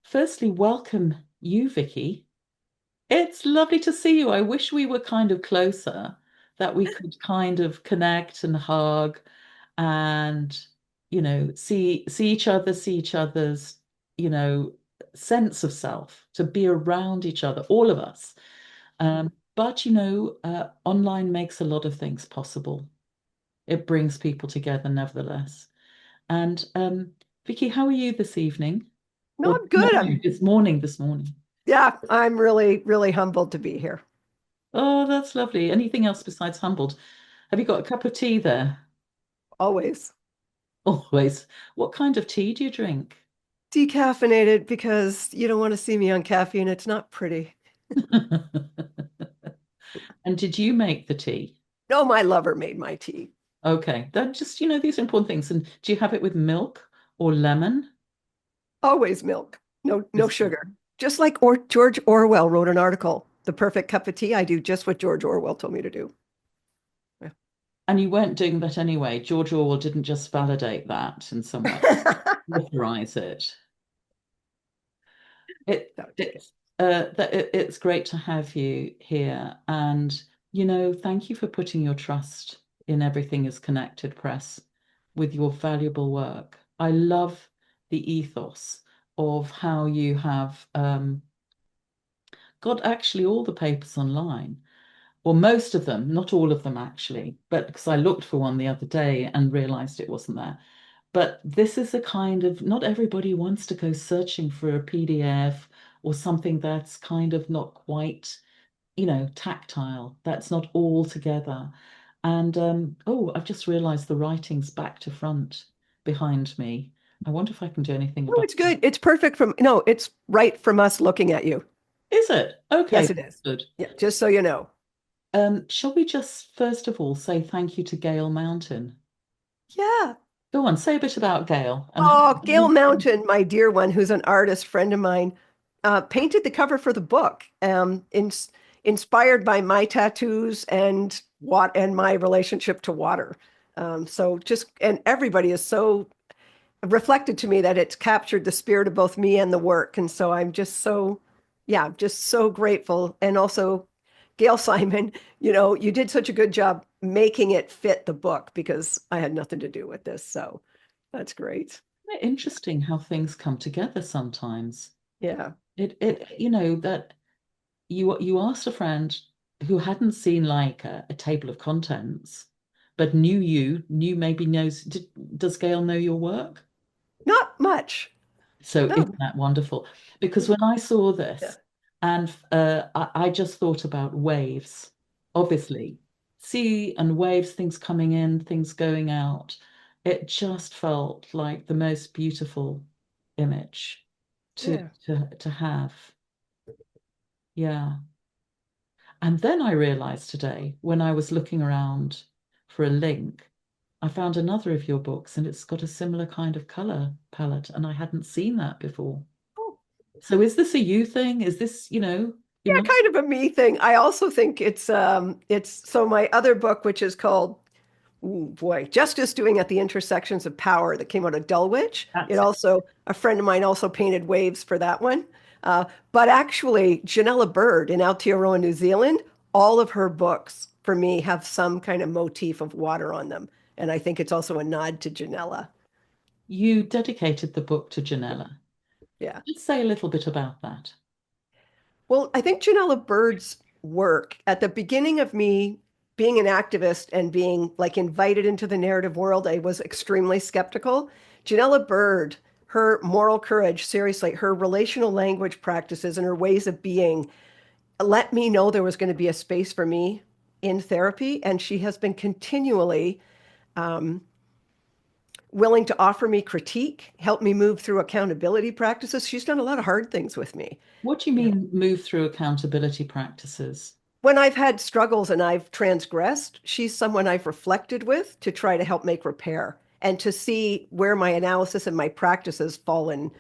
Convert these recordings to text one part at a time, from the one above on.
firstly, welcome you, Vicky. It's lovely to see you. I wish we were kind of closer, that we could kind of connect and hug and, see see each other's, you know, sense of self, to be around each other, all of us. But online makes a lot of things possible. It brings people together nevertheless. And Vicky, how are you this evening? No, Or I'm good. I'm this morning. yeah, I'm really, really humbled to be here. Oh, that's lovely. Anything else besides humbled? Have you got a cup of tea there? Always Always. What kind of tea do you drink? decaffeinated because you don't want to see me on caffeine. It's not pretty. And did you make the tea? No, my lover made my tea. Okay, that just, these are important things. And do you have it with milk or lemon? Always milk. No Just milk. sugar. Just like George Orwell wrote an article, The Perfect Cup of Tea. I do just what George Orwell told me to do. And you weren't doing that anyway. George Orwell didn't just validate that in some way, Yeah. authorize it. It No, kidding. it's great to have you here, and thank you for putting your trust in Everything is Connected Press with your valuable work. I love the ethos of how you have got actually all the papers online, or most of them, not all of them actually, but because I looked for one the other day and realized it wasn't there. But this is a kind of, not everybody wants to go searching for a PDF or something that's kind of not quite, tactile, that's not all together. And oh, I've just realized the writing's back to front behind me. I wonder if I can do anything No, about it's good. It's perfect from, no, it's right from us looking at you. it. Is it? Okay, Yes, it that's is. good. Yeah, just so you know. Shall we just first of all say thank you to Gail Mountain? Yeah. Go on, say a bit about Gail and Oh, Gail how. Mountain, my dear one, who's an artist friend of mine, painted the cover for the book, inspired by my tattoos and my relationship to water. And everybody is so reflected to me that it's captured the spirit of both me and the work. And so I'm just so, yeah, just so grateful. And also, Gail Simon, you did such a good job making it fit the book because I had nothing to do with this. So that's great. Interesting how things come together sometimes. Yeah. That you asked a friend who hadn't seen like a table of contents, but maybe does Gail know your work? Not much. So No. isn't that wonderful? Because when I saw Yeah. this, and I just thought about waves, obviously, sea and waves, things coming in, things going out. It just felt like the most beautiful image to Yeah. to have. Yeah. And then I realized today, when I was looking around for a link, I found another of your books and it's got a similar kind of color palette, and I hadn't seen that before. Oh, So is this a you thing? Is this, you yeah, know, kind of a me thing. I also think it's so my other book, which is called, ooh, boy, Justice Doing at the Intersections of Power, that came out of Dulwich. It that's it. also, a friend of mine also painted waves for that one. But actually, Janella Bird in Aotearoa, New Zealand, all of her books for me have some kind of motif of water on them. And I think it's also a nod to Janella. You dedicated the book to Janella. Yeah. Let's say a little bit about that. Well, I think Janella Bird's work at the beginning of me being an activist and being like invited into the narrative world, I was extremely skeptical. Janella Bird, her moral courage, seriously, her relational language practices and her ways of being let me know there was going to be a space for me in therapy. And she has been continually um, willing to offer me critique, help me move through accountability practices. She's done a lot of hard things with me. What do you mean move through accountability practices? When I've had struggles and I've transgressed, she's someone I've reflected with to try to help make repair and to see where my analysis and my practices fallen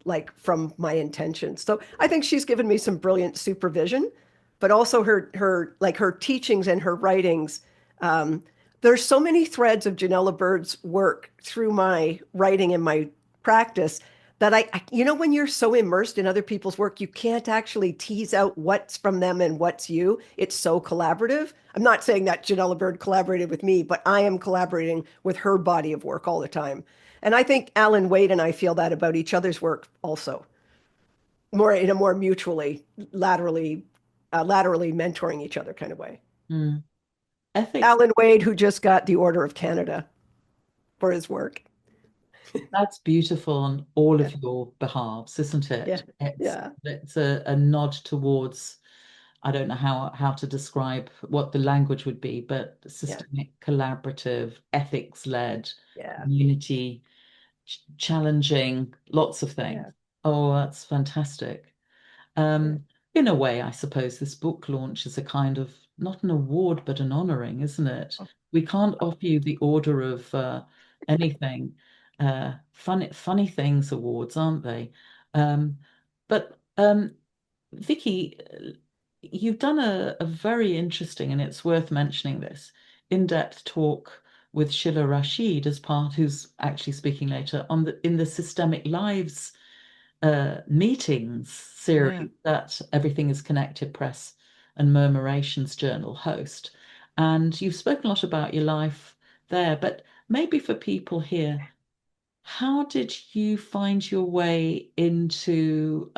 like from my intentions. So I think she's given me some brilliant supervision, but also her teachings and her writings. Um, there's so many threads of Janella Bird's work through my writing and my practice. that when you're so immersed in other people's work, you can't actually tease out what's from them and what's you. It's so collaborative. I'm not saying that Janella Bird collaborated with me, but I am collaborating with her body of work all the time. And I think Alan Wade and I feel that about each other's work also, more in a more mutually, laterally mentoring each other kind of way. Mm. Ethics, Alan Wade, who just got the Order of Canada for his work. that's beautiful on all Yeah, of your behalves, isn't yeah, it? yeah, It's a nod towards, I don't know how to describe what the language would be, but yeah, systemic, collaborative, ethics-led, yeah, community challenging, lots of things. yeah. Oh, that's fantastic. Yeah. In a way, I suppose this book launch is a kind of not an award, but an honoring, isn't it? We can't offer you the Order of anything. Funny things awards, aren't they? But Vicky, you've done a very interesting, and it's worth mentioning this, in-depth talk with Shila Rashid as part, who's actually speaking later on in the Systemic Lives meetings Yeah. series that Everything is Connected Press and Murmurations Journal host. And you've spoken a lot about your life there, but maybe for people here, how did you find your way into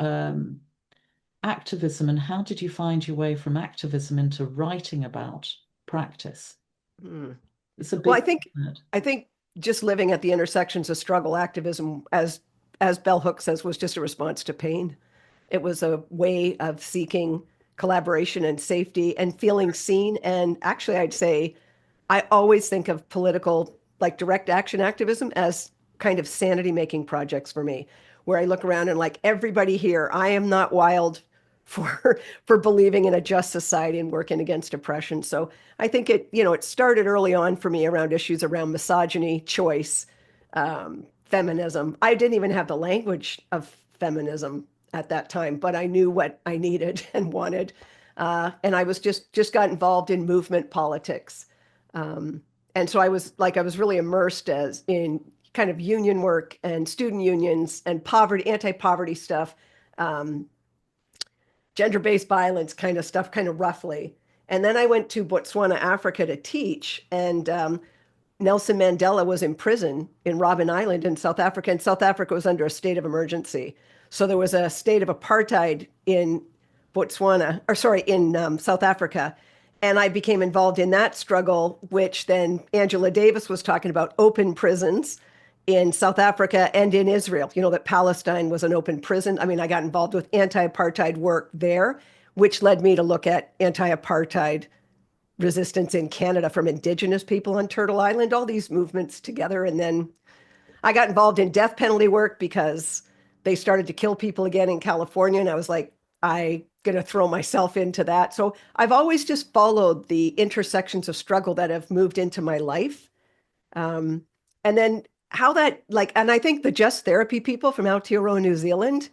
activism, and how did you find your way from activism into writing about practice? Hmm. It's a Well, big, isn't it? I think just living at the intersections of struggle activism, as Bell Hooks says, was just a response to pain. It was a way of seeking collaboration and safety and feeling seen. And actually, I'd say I always think of political, like direct action activism, as kind of sanity making projects for me, where I look around and like everybody here, I am not wild for for believing in a just society and working against oppression. So I think it started early on for me around issues around misogyny, choice, feminism. I didn't even have the language of feminism at that time, but I knew what I needed and wanted. And I was just got involved in movement politics. Um, and so I was really immersed as in kind of union work and student unions and poverty, anti-poverty stuff, um, gender-based violence kind of stuff, kind of roughly. And then I went to Botswana, Africa to teach. And Nelson Mandela was in prison in Robben Island in South Africa, and South Africa was under a state of emergency. So there was a state of apartheid in Botswana, or sorry, in South Africa. And I became involved in that struggle, which then Angela Davis was talking about open prisons in South Africa and in Israel. You know, that Palestine was an open prison. I mean, I got involved with anti apartheid work there, which led me to look at anti apartheid resistance in Canada from Indigenous people on Turtle Island, all these movements together. And then I got involved in death penalty work because they started to kill people again in California. And I was like, I'm going to throw myself into that. So I've always just followed the intersections of struggle that have moved into my life. Um, and then how that, like, and I think the Just Therapy people from Aotearoa, New Zealand,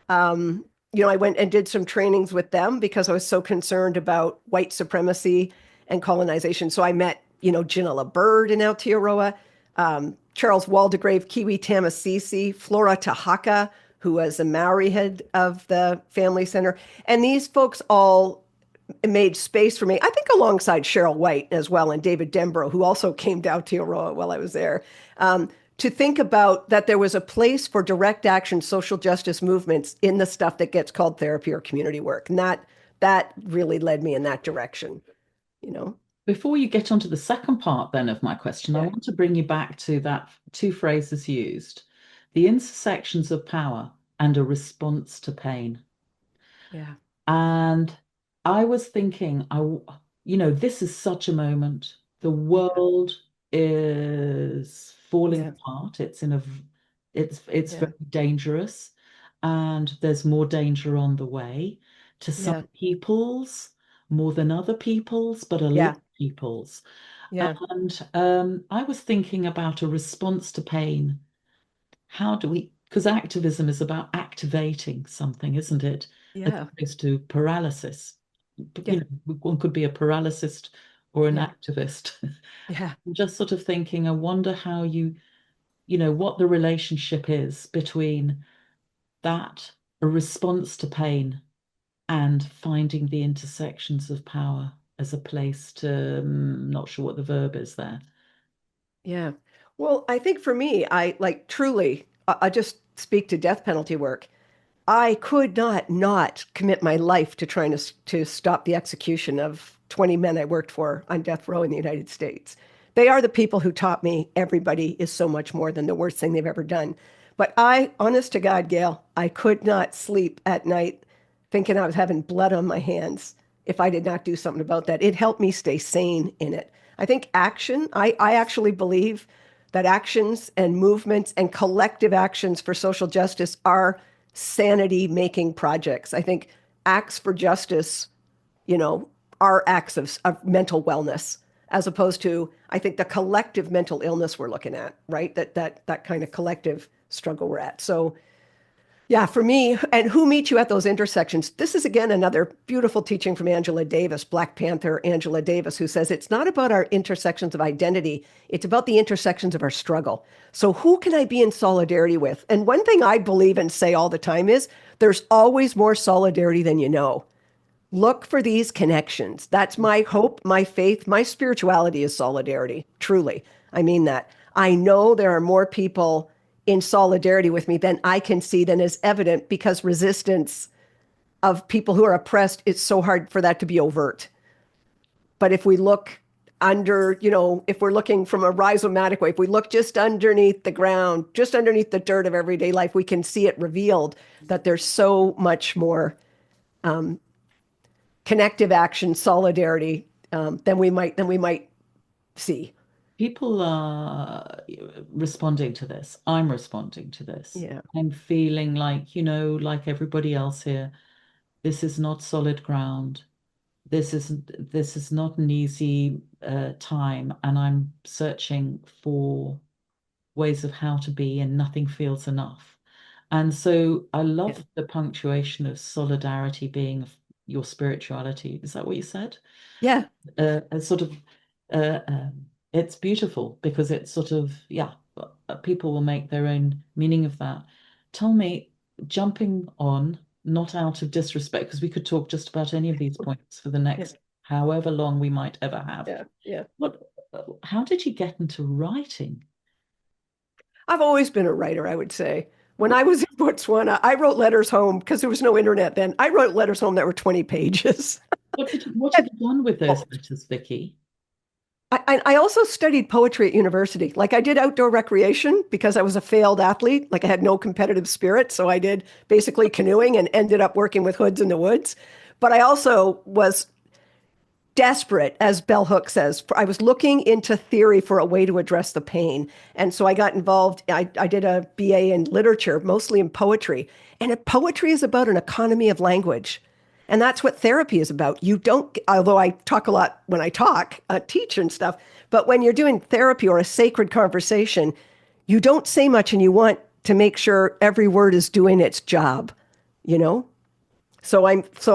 um, I went and did some trainings with them because I was so concerned about white supremacy and colonization. So I met, Janella Bird in Aotearoa, Charles Waldegrave, Kiwi Tamasisi, Flora Tahaka, who was the Maori head of the family center. And these folks all made space for me, I think alongside Cheryl White as well, and David Dembro, who also came to Aotearoa while I was there. To think about that there was a place for direct action social justice movements in the stuff that gets called therapy or community work. And that really led me in that direction, you know? Before you get on to the second part then of my question, I Yeah, want to bring you back to that two phrases used, the intersections of power and a response to pain. yeah, And I was thinking, this is such a moment. The yeah, world is falling yeah, apart. It's yeah, very dangerous, and there's more danger on the way to some yeah, peoples more than other peoples, but a lot yeah, of peoples. yeah, And I was thinking about a response to pain. How do we, because activism is about activating something, isn't it? As yeah, opposed to paralysis. yeah, One could be a paralysist or an yeah, activist. yeah, I'm just sort of thinking, I wonder how you what the relationship is between that, a response to pain, and finding the intersections of power as a place to, not sure what the verb is there. Yeah. Well, I think for me, I like truly, I just speak to death penalty work. I could not commit my life to trying to stop the execution of 20 men I worked for on death row in the United States. They are the people who taught me everybody is so much more than the worst thing they've ever done. But honest to God, Gail, I could not sleep at night thinking I was having blood on my hands if I did not do something about that. It helped me stay sane in it. I think I actually believe that actions and movements and collective actions for social justice are sanity making projects. I think acts for justice, you know, are acts of mental wellness as opposed to, I think, the collective mental illness we're looking at, right? That kind of collective struggle we're at. So yeah, for me, and who meet you at those intersections? This is again another beautiful teaching from Angela Davis, Black Panther Angela Davis, who says it's not about our intersections of identity, it's about the intersections of our struggle. So who can I be in solidarity with? And one thing I believe and say all the time is there's always more solidarity than you know. Look for these connections. That's my hope, my faith, my spirituality is solidarity, truly. I mean that. I know there are more people in solidarity with me than I can see than is evident because resistance of people who are oppressed, it's so hard for that to be overt. But if we look under, if we're looking from a rhizomatic way, if we look just underneath the ground, just underneath the dirt of everyday life, we can see it revealed that there's so much more connective action, solidarity than we might see. People are responding to this. I'm responding to this. Yeah, I'm feeling like, like everybody else here, this is not solid ground. This is not an easy time, and I'm searching for ways of how to be, and nothing feels enough. And so I yeah, love the punctuation of solidarity being your spirituality. Is that what you said? yeah. A sort of it's beautiful because it's sort of, yeah, people will make their own meaning of that. Tell me, jumping on, not out of disrespect, because we could talk just about any of these points for the Yeah, next however long we might ever have. yeah, yeah. What, how did you get into writing? I've always been a writer, I would say. When I was in Botswana, I wrote letters home because there was no internet then. I wrote letters home that were 20 pages. What have you done with those letters, Vicky? I also studied poetry at university. Like I did outdoor recreation because I was a failed athlete. Like I had no competitive spirit. So I did basically canoeing and ended up working with hoods in the woods. But I also was desperate, as Bell Hook says. I was looking into theory for a way to address the pain. And so I got involved. I did a BA in literature, mostly in poetry. And poetry is about an economy of language. And that's what therapy is about. You don't, although I talk a lot when I talk, teach and stuff, but when you're doing therapy or a sacred conversation, you don't say much and you want to make sure every word is doing its job, you know? So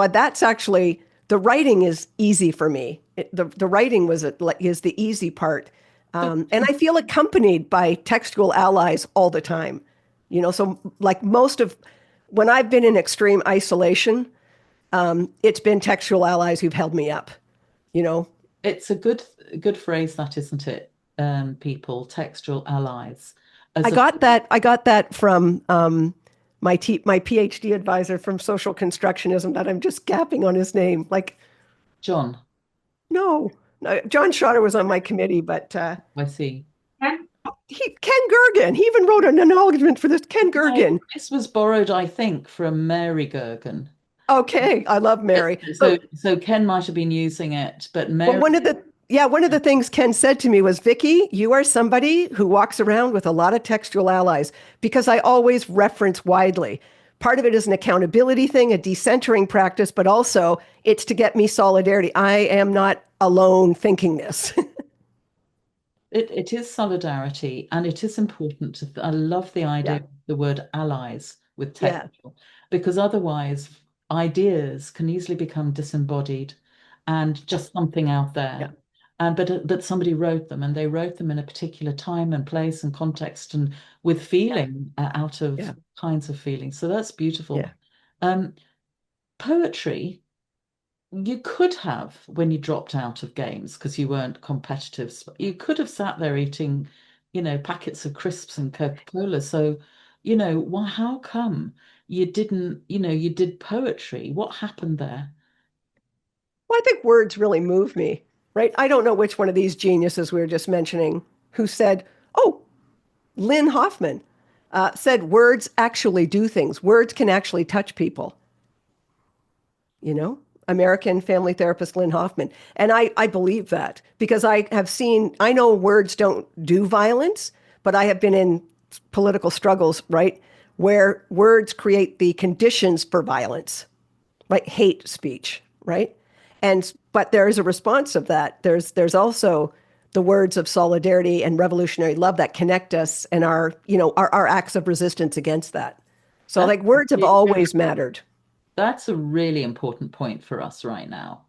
that's actually the writing is easy for me. The writing is the easy part, But and I feel accompanied by textual allies all the time. So like most of when I've been in extreme isolation, it's been textual allies who've held me up. You know, it's a good phrase, that, isn't it? People, textual allies, I as a got that. I got that from my PhD advisor from social constructionism. That I'm just gapping on his name. Like John. no, no, John Schroeder was on my committee, but I see. Ken Gergen. He even wrote an acknowledgement for this. Ken No, Gergen. this was borrowed, I think, from Mary Gergen. Okay, I love Mary. So Ken might have been using it, but Well, Mary, one of the things Ken said to me was, Vicky, you are somebody who walks around with a lot of textual allies because I always reference widely. Part of it is an accountability thing, a decentering practice, but also it's to get me solidarity. I am not alone thinking this. it is solidarity, and it is important I love the idea Yeah, of the word allies with yeah, textual, because otherwise ideas can easily become disembodied and just something out yeah, there. and but somebody wrote them, and they wrote them in a particular time and place and context, and with Yeah. feeling, out of Yeah. kinds of feeling. So that's beautiful. Yeah. Um, Poetry, you could have when you dropped out of games because you weren't competitive. You could have sat there eating, packets of crisps and Coca-Cola. So, why, how come you didn't, you did poetry? What happened there? Well, I think words really move me, right? I don't know which one of these geniuses we were just mentioning who said, oh, Lynn Hoffman said words actually do things. Words can actually touch people, you know? American family therapist Lynn Hoffman. And I believe that because I know words don't do violence, but I have been in political struggles, right? Where words create the conditions for violence, like hate speech, right? And but there is a response of that. There's also the words of solidarity and revolutionary love that connect us and our acts of resistance against that. So That's like words have really, always mattered. that's a really important point for us right now,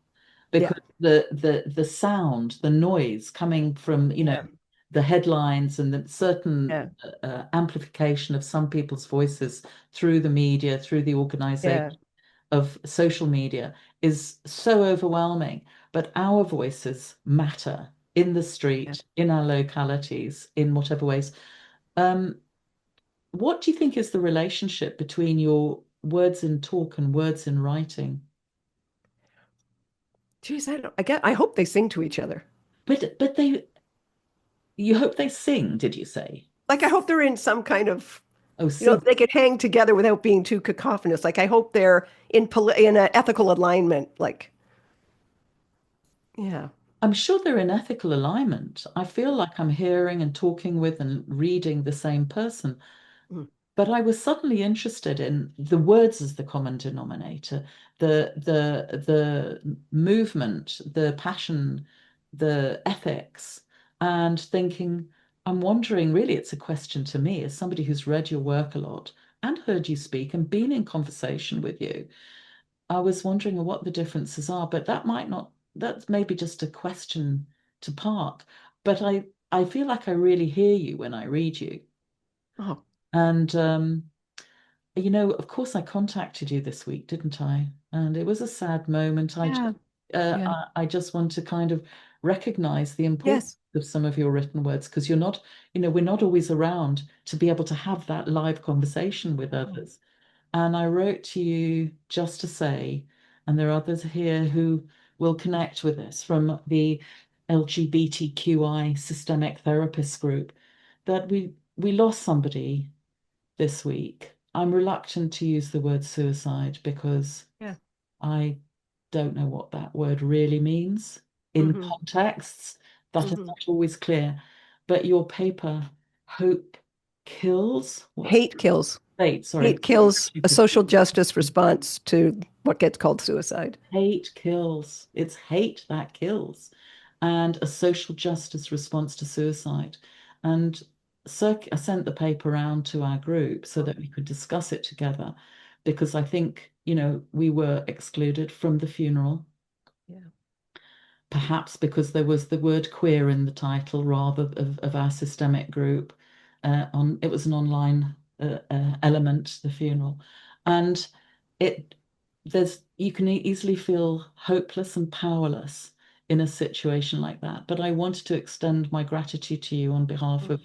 Yeah. because the sound, the noise coming from, Yeah. the headlines and the certain Yeah. amplification of some people's voices through the media, through the organization Yeah. of social media is so overwhelming. But our voices matter in the Yeah. street, in our localities, in whatever ways. Um, what do you think is the relationship between your words in talk and words in writing? Geez, I hope they sing to each other. But you hope they sing, did you say? Like I hope they're in some kind of, Oh, sing. they could hang together without being too cacophonous. Like I hope they're in an ethical alignment. Like, yeah. I'm sure they're in ethical alignment. I feel like I'm hearing and talking with and reading the same person. Mm. But I was suddenly interested in the words as the common denominator, the movement, the passion, the ethics, and thinking, I'm wondering, really, it's a question to me as somebody who's read your work a lot and heard you speak and been in conversation with you. I was wondering what the differences are, but that might not, that's maybe just a question to park. But I feel like I really hear you when I read you. Oh, And of course, I contacted you this week, didn't I? And it was a sad moment. yeah. Yeah. I just want to kind of recognize the importance Yes. of some of your written words because you're not, we're not always around to be able to have that live conversation with Oh, others. And I wrote to you just to say, and there are others here who will connect with this from the LGBTQI systemic therapist group, that we lost somebody this week. I'm reluctant to use the word suicide because yeah. I don't know what that word really means in Hmm. contexts. That is Hmm. not always clear. But your paper, Hope Kills, what's Hate kills. fate? Sorry, Hate kills a social justice response to what gets called suicide. hate kills. It's hate that kills, and a social justice response to suicide. And so I sent the paper around to our group so that we could discuss it together, because I think, we were excluded from the funeral, Yeah. perhaps because there was the word queer in the title rather of our systemic group. It was an online element, the funeral, and it there's you can easily feel hopeless and powerless in a situation like that. But I wanted to extend my gratitude to you on behalf of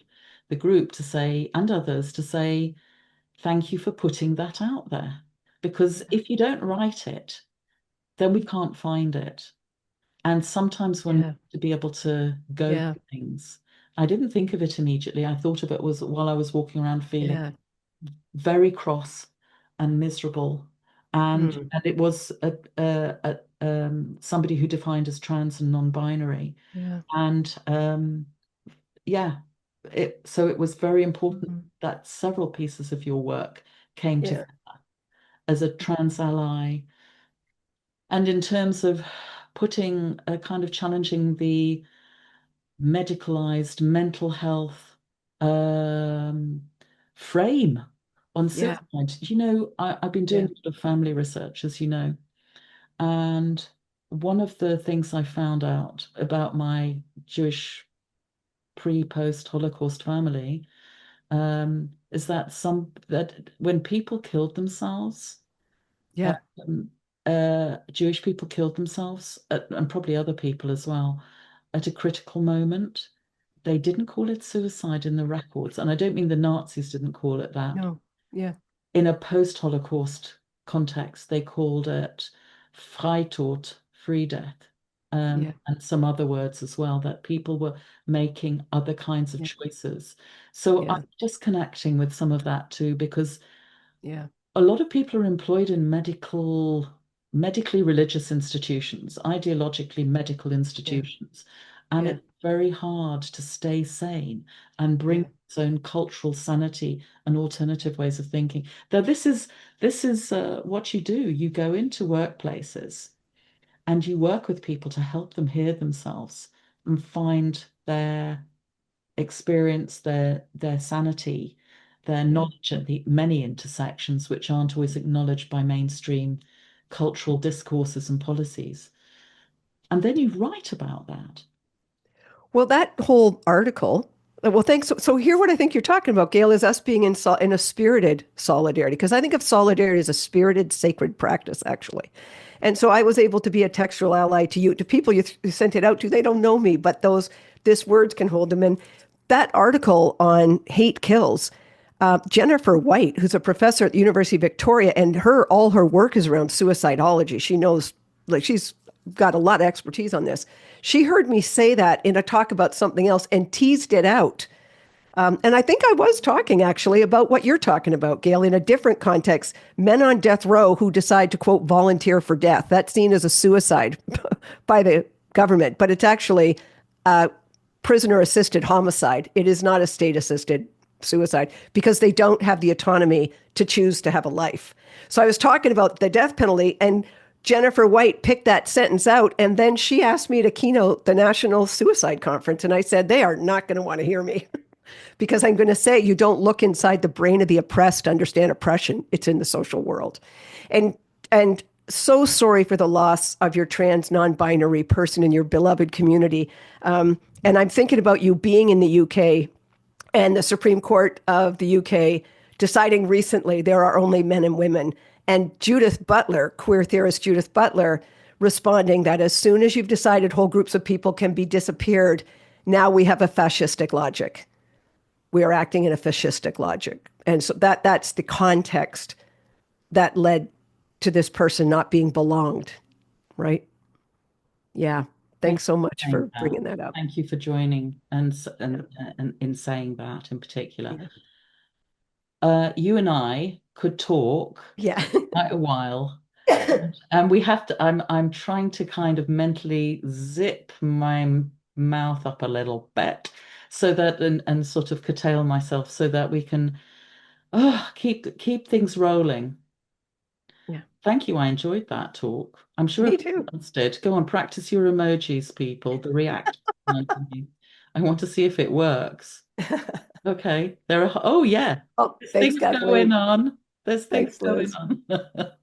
the group to say, and others to say, thank you for putting that out there. Because Yeah. if you don't write it, then we can't find it. And sometimes one needs Yeah. to be able to go Yeah. through things. I didn't think of it immediately. I thought of it was while I was walking around feeling Yeah. very cross and miserable. Mm. And it was somebody who defined as trans and non-binary. Yeah. And yeah, so it was very important Mhm. that several pieces of your work came Yeah. together as a trans ally. And in terms of putting a kind of challenging the medicalized mental health um, frame on Yeah. suicide. I've been doing Yeah. a lot of family research, as you know, and one of the things I found out about my Jewish pre-post Holocaust family is that some that when people killed themselves, Yeah. um, Jewish people killed themselves, and probably other people as well, at a critical moment. They didn't call it suicide in the records, and I don't mean the Nazis didn't call it that. No. Yeah. In a post-Holocaust context, they called it Freitod, free death, Yeah. and some other words as well, that people were making other kinds of Yeah. choices. So I'm Yeah. just connecting with some of that too, because Yeah. a lot of people are employed in medically religious institutions, ideologically medical Yeah. institutions, and Yeah. it's very hard to stay sane and bring Yeah. its own cultural sanity and alternative ways of thinking. Though this is what you do. You go into workplaces and you work with people to help them hear themselves and find their experience, their sanity, their Yeah. knowledge at the many intersections which aren't always acknowledged by mainstream cultural discourses and policies. And then you write about that. Well, that whole article, well, thanks. So here, what I think you're talking about, Gail, is us being in a spirited solidarity, because I think of solidarity as a spirited, sacred practice, actually. And so I was able to be a textual ally to you, to people you sent it out to. They don't know me, but this words can hold them. And that article on hate kills, Jennifer White, who's a professor at the University of Victoria, and all her work is around suicidology. She knows, like, she's got a lot of expertise on this. She heard me say that in a talk about something else and teased it out. And I think I was talking actually about what you're talking about, Gail, in a different context. Men on death row who decide to, quote, volunteer for death. That's seen as a suicide by the government, but it's actually prisoner assisted homicide. It is not a state assisted suicide because they don't have the autonomy to choose to have a life. So I was talking about the death penalty, and Jennifer White picked that sentence out, and then she asked me to keynote the National Suicide Conference. And I said, they are not going to want to hear me because I'm going to say you don't look inside the brain of the oppressed to understand oppression. It's in the social world. And so sorry for the loss of your trans non-binary person in your beloved community. And I'm thinking about you being in the UK and the Supreme Court of the UK deciding recently there are only men and women. And Judith Butler, queer theorist Judith Butler, responding that as soon as you've decided whole groups of people can be disappeared, now we have a fascistic logic. We are acting in a fascistic logic. And so that's the context that led to this person not being belonged, right? Yeah. Thank Thanks so you much for saying for that. bringing that up. Thank you for joining Yeah. and in saying that in particular. Yeah. You and I could talk Yeah. quite a while. And we have to, I'm trying to kind of mentally zip my mouth up a little bit so that and sort of curtail myself so that we can keep things rolling. Yeah. Thank you. I enjoyed that talk. I'm sure Me everyone too. else did. Go on, practice your emojis, people, the react. I want to see if it works. Okay. Oh yeah. Oh, There's thanks, things going Kathleen. on. There's things Thanks, going Liz. on.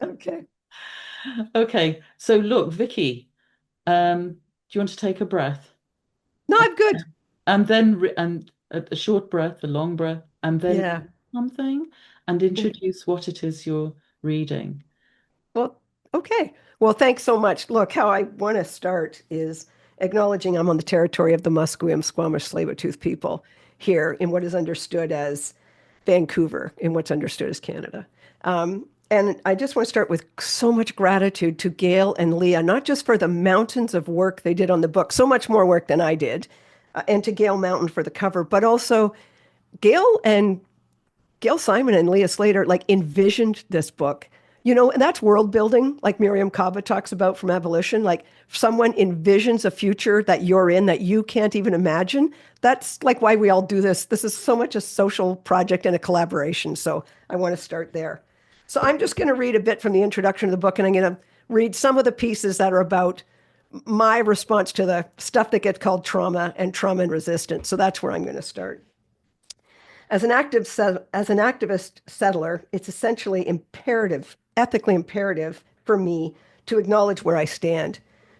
Okay. Okay. So look, Vicky, do you want to take a breath? No, I'm good. And then a short breath, a long breath, and then Yeah. something and introduce what it is you're reading. Well, okay. Well, thanks so much. Look, how I want to start is acknowledging I'm on the territory of the Musqueam, Squamish, Tsleil-Waututh people here in what is understood as Vancouver, in what's understood as Canada. And I just want to start with so much gratitude to Gail and Leah, not just for the mountains of work they did on the book, so much more work than I did, and to Gail Mountain for the cover, but also Gail and Gail Simon and Leah Slater like envisioned this book, and that's world building, like Miriam Kaba talks about from Abolition. Like someone envisions a future that you're in that you can't even imagine. That's like why we all do this. This is so much a social project and a collaboration. So I want to start there. So I'm just going to read a bit from the introduction of the book, and I'm going to read some of the pieces that are about my response to the stuff that gets called trauma and resistance. So that's where I'm going to start. As an activist settler, it's essentially imperative, ethically imperative for me to acknowledge where I stand.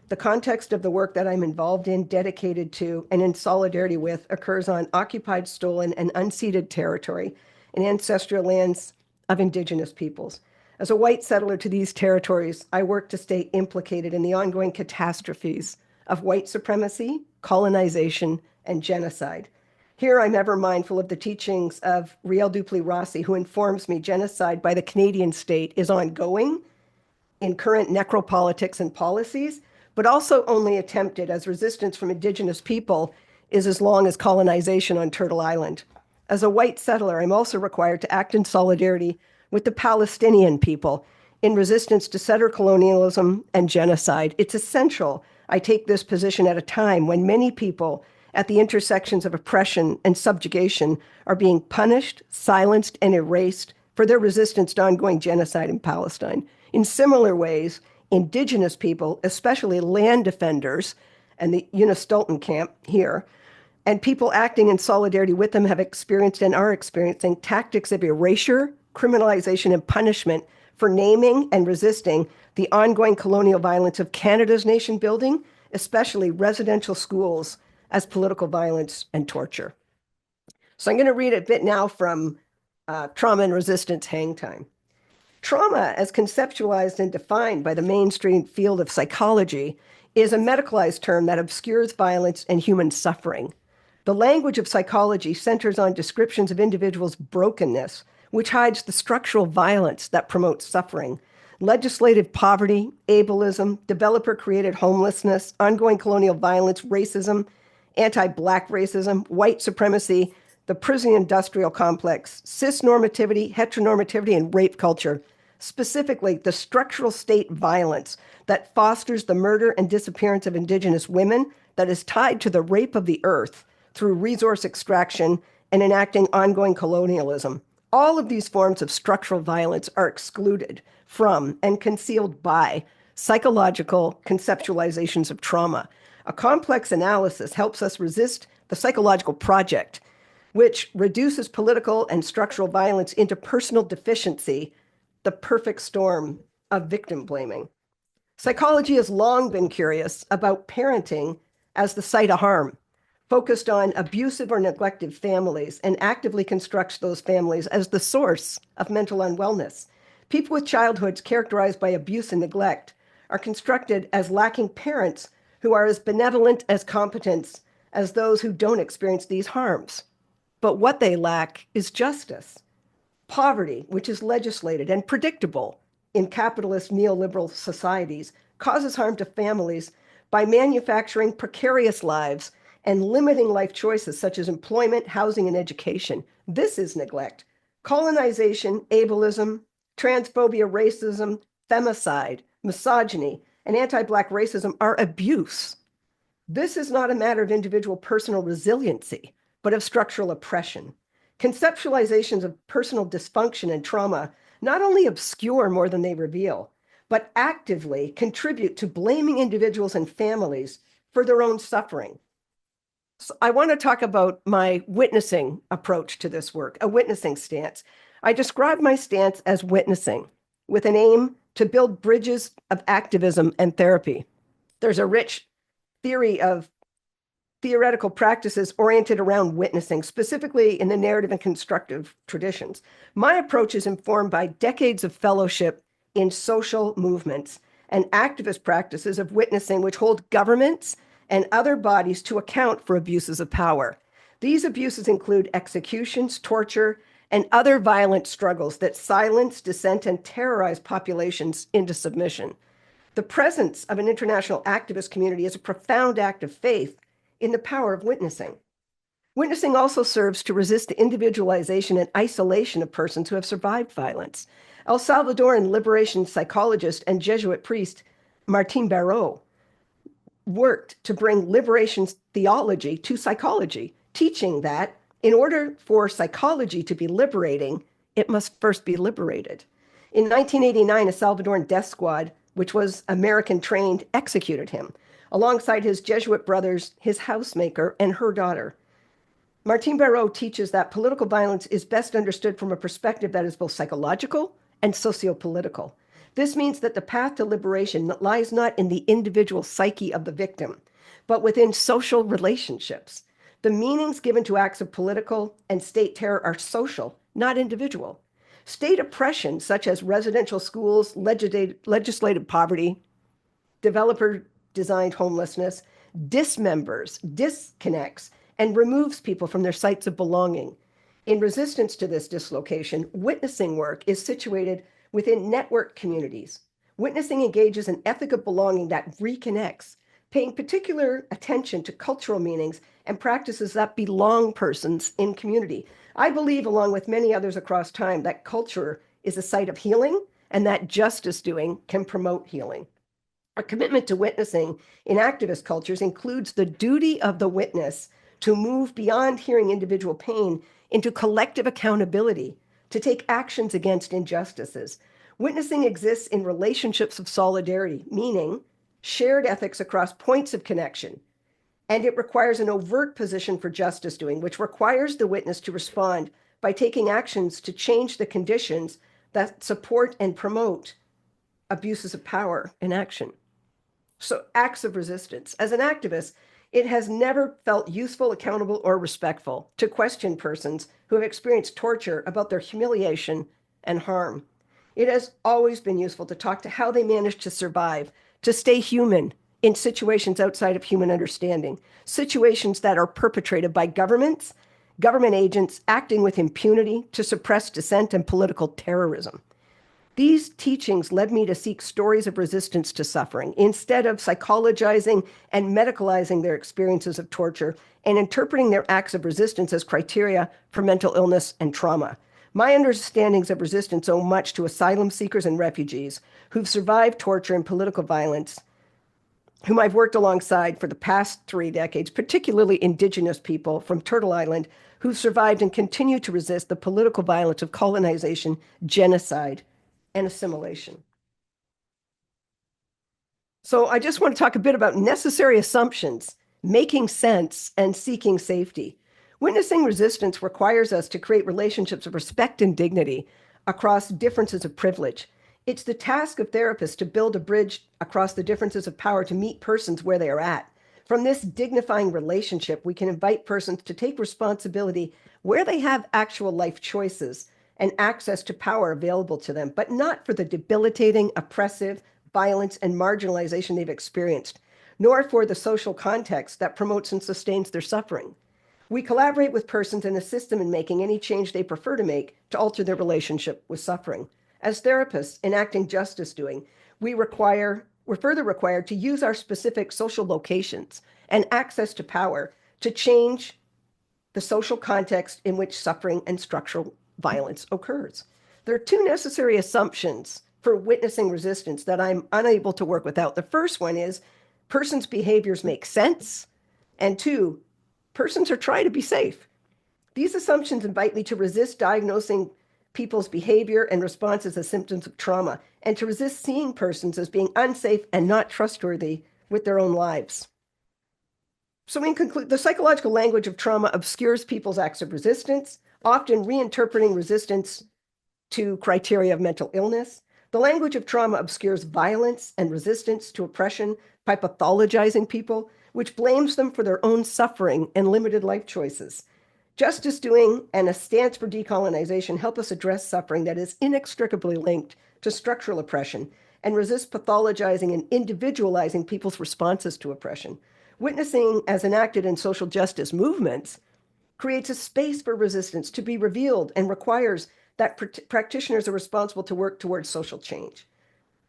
The context of the work that I'm involved in, dedicated to, and in solidarity with occurs on occupied, stolen, and unceded territory and ancestral lands of Indigenous peoples. As a white settler to these territories, I work to stay implicated in the ongoing catastrophes of white supremacy, colonization, and genocide. Here I'm ever mindful of the teachings of Riel Duplessis Rossi, who informs me genocide by the Canadian state is ongoing in current necropolitics and policies, but also only attempted as resistance from Indigenous people is as long as colonization on Turtle Island. As a white settler, I'm also required to act in solidarity with the Palestinian people in resistance to settler colonialism and genocide. It's essential I take this position at a time when many people at the intersections of oppression and subjugation are being punished, silenced, and erased for their resistance to ongoing genocide in Palestine. In similar ways, Indigenous people, especially land defenders and the Unistolten camp here, and people acting in solidarity with them have experienced and are experiencing tactics of erasure, criminalization, and punishment for naming and resisting the ongoing colonial violence of Canada's nation building, especially residential schools, as political violence and torture. So I'm going to read a bit now from Trauma and Resistance Hang Time. Trauma, as conceptualized and defined by the mainstream field of psychology, is a medicalized term that obscures violence and human suffering. The language of psychology centers on descriptions of individuals' brokenness, which hides the structural violence that promotes suffering. Legislative poverty, ableism, developer-created homelessness, ongoing colonial violence, racism, anti-Black racism, white supremacy, the prison industrial complex, cisnormativity, heteronormativity, and rape culture. Specifically, the structural state violence that fosters the murder and disappearance of Indigenous women that is tied to the rape of the earth through resource extraction and enacting ongoing colonialism. All of these forms of structural violence are excluded from and concealed by psychological conceptualizations of trauma. A complex analysis helps us resist the psychological project, which reduces political and structural violence into personal deficiency, the perfect storm of victim blaming. Psychology has long been curious about parenting as the site of harm, focused on abusive or neglected families, and actively constructs those families as the source of mental unwellness. People with childhoods characterized by abuse and neglect are constructed as lacking parents who are as benevolent as competent as those who don't experience these harms. But what they lack is justice. Poverty, which is legislated and predictable in capitalist neoliberal societies, causes harm to families by manufacturing precarious lives and limiting life choices such as employment, housing, and education. This is neglect. Colonization, ableism, transphobia, racism, femicide, misogyny, and anti-Black racism are abuse. This is not a matter of individual personal resiliency, but of structural oppression. Conceptualizations of personal dysfunction and trauma not only obscure more than they reveal, but actively contribute to blaming individuals and families for their own suffering. So I want to talk about my witnessing approach to this work, a witnessing stance. I describe my stance as witnessing with an aim to build bridges of activism and therapy. There's a rich theory of theoretical practices oriented around witnessing, specifically in the narrative and constructive traditions. My approach is informed by decades of fellowship in social movements and activist practices of witnessing, which hold governments and other bodies to account for abuses of power. These abuses include executions, torture, and other violent struggles that silence, dissent, and terrorize populations into submission. The presence of an international activist community is a profound act of faith in the power of witnessing. Witnessing also serves to resist the individualization and isolation of persons who have survived violence. El Salvadoran liberation psychologist and Jesuit priest Martin Barreau worked to bring liberation theology to psychology, teaching that in order for psychology to be liberating, it must first be liberated. In 1989, a Salvadoran death squad, which was American trained, executed him, alongside his Jesuit brothers, his housemaker, and her daughter. Martin Barreau teaches that political violence is best understood from a perspective that is both psychological and sociopolitical. This means that the path to liberation lies not in the individual psyche of the victim, but within social relationships. The meanings given to acts of political and state terror are social, not individual. State oppression, such as residential schools, legislative poverty, developer designed homelessness, dismembers, disconnects, and removes people from their sites of belonging. In resistance to this dislocation, witnessing work is situated within network communities. Witnessing engages in ethic of belonging that reconnects, paying particular attention to cultural meanings and practices that belong persons in community. I believe, along with many others across time, that culture is a site of healing and that justice doing can promote healing. A commitment to witnessing in activist cultures includes the duty of the witness to move beyond hearing individual pain into collective accountability, to take actions against injustices. Witnessing exists in relationships of solidarity, meaning shared ethics across points of connection. And it requires an overt position for justice doing, which requires the witness to respond by taking actions to change the conditions that support and promote abuses of power in action. So acts of resistance. As an activist, it has never felt useful, accountable, or respectful to question persons who have experienced torture about their humiliation and harm. It has always been useful to talk to how they managed to survive, to stay human in situations outside of human understanding, situations that are perpetrated by governments, government agents acting with impunity to suppress dissent and political terrorism. These teachings led me to seek stories of resistance to suffering instead of psychologizing and medicalizing their experiences of torture and interpreting their acts of resistance as criteria for mental illness and trauma. My understandings of resistance owe much to asylum seekers and refugees who've survived torture and political violence, whom I've worked alongside for the past 3 decades, particularly Indigenous people from Turtle Island who've survived and continue to resist the political violence of colonization, genocide, and assimilation. So I just want to talk a bit about necessary assumptions, making sense, and seeking safety. Witnessing resistance requires us to create relationships of respect and dignity across differences of privilege. It's the task of therapists to build a bridge across the differences of power to meet persons where they are at. From this dignifying relationship, we can invite persons to take responsibility where they have actual life choices and access to power available to them, but not for the debilitating, oppressive, violence, and marginalization they've experienced, nor for the social context that promotes and sustains their suffering. We collaborate with persons and assist them in making any change they prefer to make to alter their relationship with suffering. As therapists enacting justice doing, we're further required to use our specific social locations and access to power to change the social context in which suffering and structural violence occurs. There are two necessary assumptions for witnessing resistance that I'm unable to work without. The first one is persons' behaviors make sense, and two, persons are trying to be safe. These assumptions invite me to resist diagnosing people's behavior and responses as symptoms of trauma, and to resist seeing persons as being unsafe and not trustworthy with their own lives. So in conclude, the psychological language of trauma obscures people's acts of resistance, often reinterpreting resistance to criteria of mental illness. The language of trauma obscures violence and resistance to oppression by pathologizing people, which blames them for their own suffering and limited life choices. Justice doing and a stance for decolonization help us address suffering that is inextricably linked to structural oppression and resist pathologizing and individualizing people's responses to oppression. Witnessing as enacted in social justice movements creates a space for resistance to be revealed and requires that practitioners are responsible to work towards social change.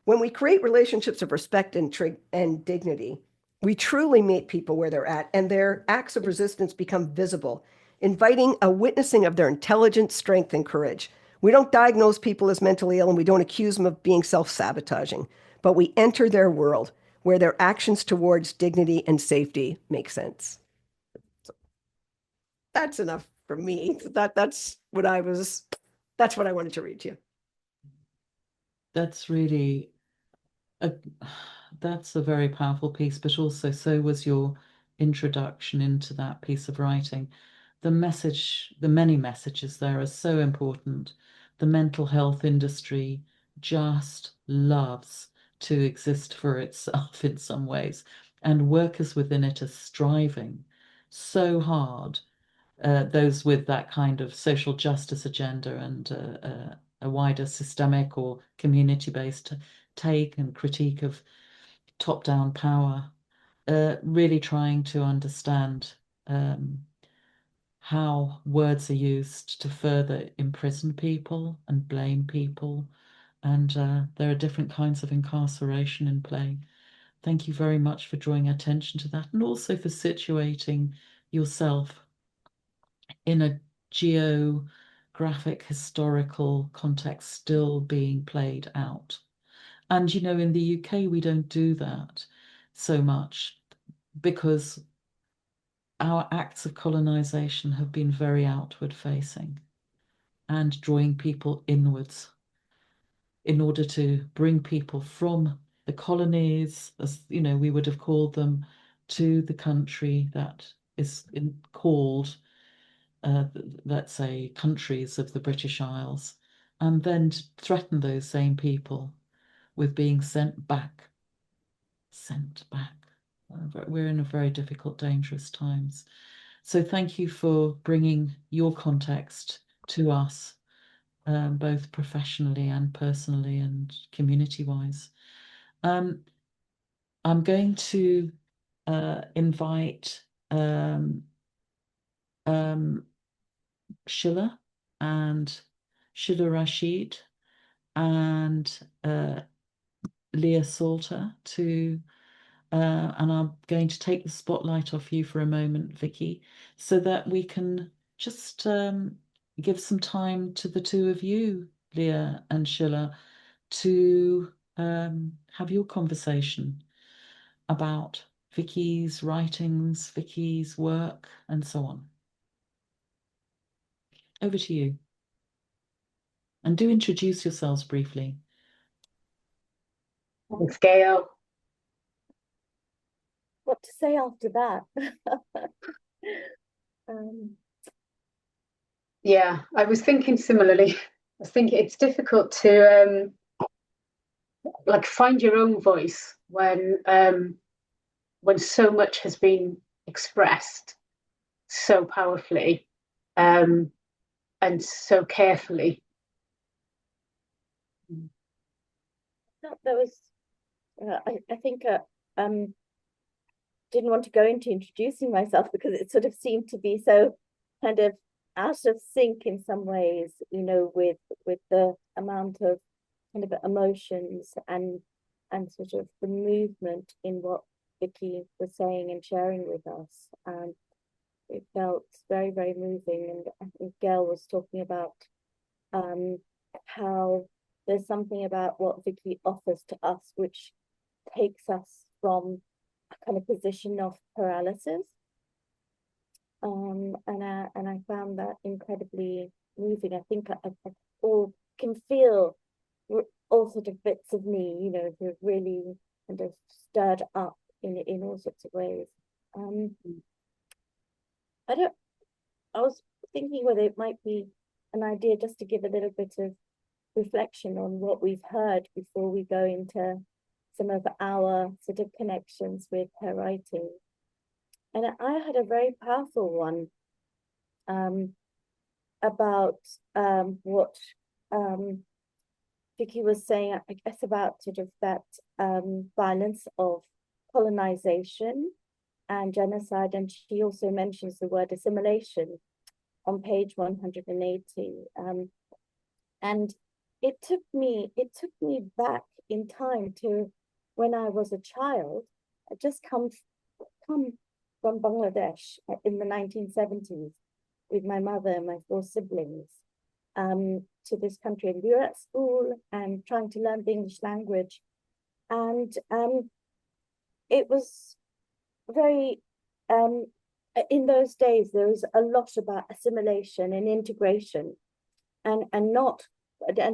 When we create relationships of respect and dignity, we truly meet people where they're at, and their acts of resistance become visible, inviting a witnessing of their intelligence, strength, and courage. We don't diagnose people as mentally ill, and we don't accuse them of being self-sabotaging, but we enter their world where their actions towards dignity and safety make sense. So that's enough for me. That's what I wanted to read to you. That's really a that's a very powerful piece, but also so was your introduction into that piece of writing. The message, the many messages there are so important. The mental health industry just loves to exist for itself in some ways, and workers within it are striving so hard, those with that kind of social justice agenda and a wider systemic or community-based take and critique of top-down power, really trying to understand um, how words are used to further imprison people and blame people. And there are different kinds of incarceration in play. Thank you very much for drawing attention to that and also for situating yourself in a geographic historical context still being played out. And in the UK, we don't do that so much because our acts of colonization have been very outward facing and drawing people inwards in order to bring people from the colonies, as we would have called them, to the country that is called, let's say, countries of the British Isles, and then to threaten those same people with being sent back. Sent back. We're in a very difficult, dangerous times. So thank you for bringing your context to us, both professionally and personally and community-wise. I'm going to invite um, Shilla and Shilla Rashid and Leah Salter and I'm going to take the spotlight off you for a moment, Vikki, so that we can just give some time to the two of you, Leah and Shilla, to have your conversation about Vikki's writings, Vikki's work, and so on. Over to you. And do introduce yourselves briefly. Thanks, Gail. What to say after that? Yeah, I was thinking similarly. I was thinking it's difficult to like find your own voice when so much has been expressed so powerfully and so carefully. That was, I think, didn't want to go into introducing myself because it sort of seemed to be so kind of out of sync in some ways, with the amount of kind of emotions and sort of the movement in what Vikki was saying and sharing with us. It felt very, very moving. And I think Gail was talking about how there's something about what Vikki offers to us which takes us from a kind of position of paralysis. And I found that incredibly moving. I think I all can feel all sort of bits of me, sort of really kind of stirred up in all sorts of ways. I was thinking whether it might be an idea just to give a little bit of reflection on what we've heard before we go into some of our sort of connections with her writing. And I had a very powerful one about what Vikki was saying, I guess, about sort of that violence of colonization and genocide. And she also mentions the word assimilation on page 180. And it took me back in time to when I was a child. I just come from Bangladesh in the 1970s with my mother and my 4 siblings to this country. And we were at school and trying to learn the English language. And it was very, in those days, there was a lot about assimilation and integration and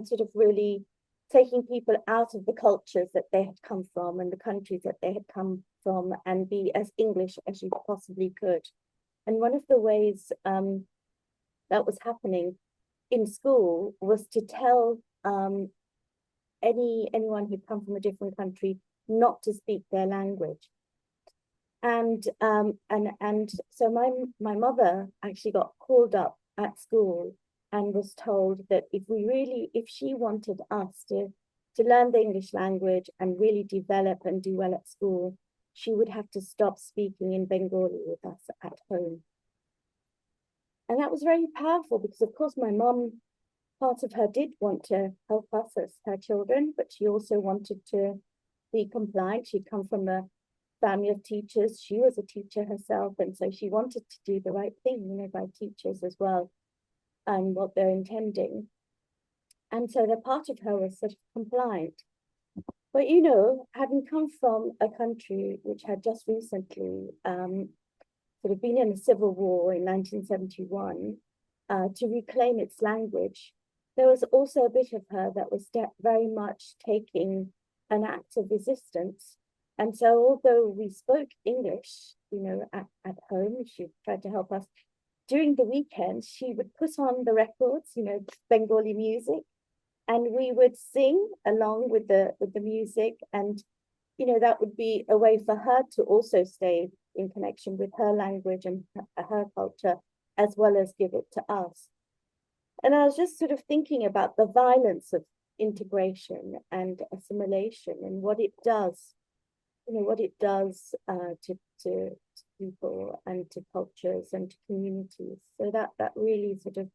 sort of really taking people out of the cultures that they had come from and the countries that they had come from and be as English as you possibly could. And one of the ways that was happening in school was to tell anyone who'd come from a different country not to speak their language. And so my mother actually got called up at school and was told that if she wanted us to learn the English language and really develop and do well at school, she would have to stop speaking in Bengali with us at home. And that was very powerful because, of course, my mum, part of her did want to help us as her children, but she also wanted to be compliant. She'd come from a family of teachers. She was a teacher herself, and so she wanted to do the right thing, by teachers as well, and what they're intending. And so the part of her was sort of compliant. But, having come from a country which had just recently sort of been in a civil war in 1971, to reclaim its language, there was also a bit of her that was very much taking an act of resistance. And so although we spoke English, at home, she tried to help us. During the weekends, she would put on the records, Bengali music, and we would sing along with the music. And, that would be a way for her to also stay in connection with her language and her culture, as well as give it to us. And I was just sort of thinking about the violence of integration and assimilation and what it does, to people and to cultures and to communities. So that really sort of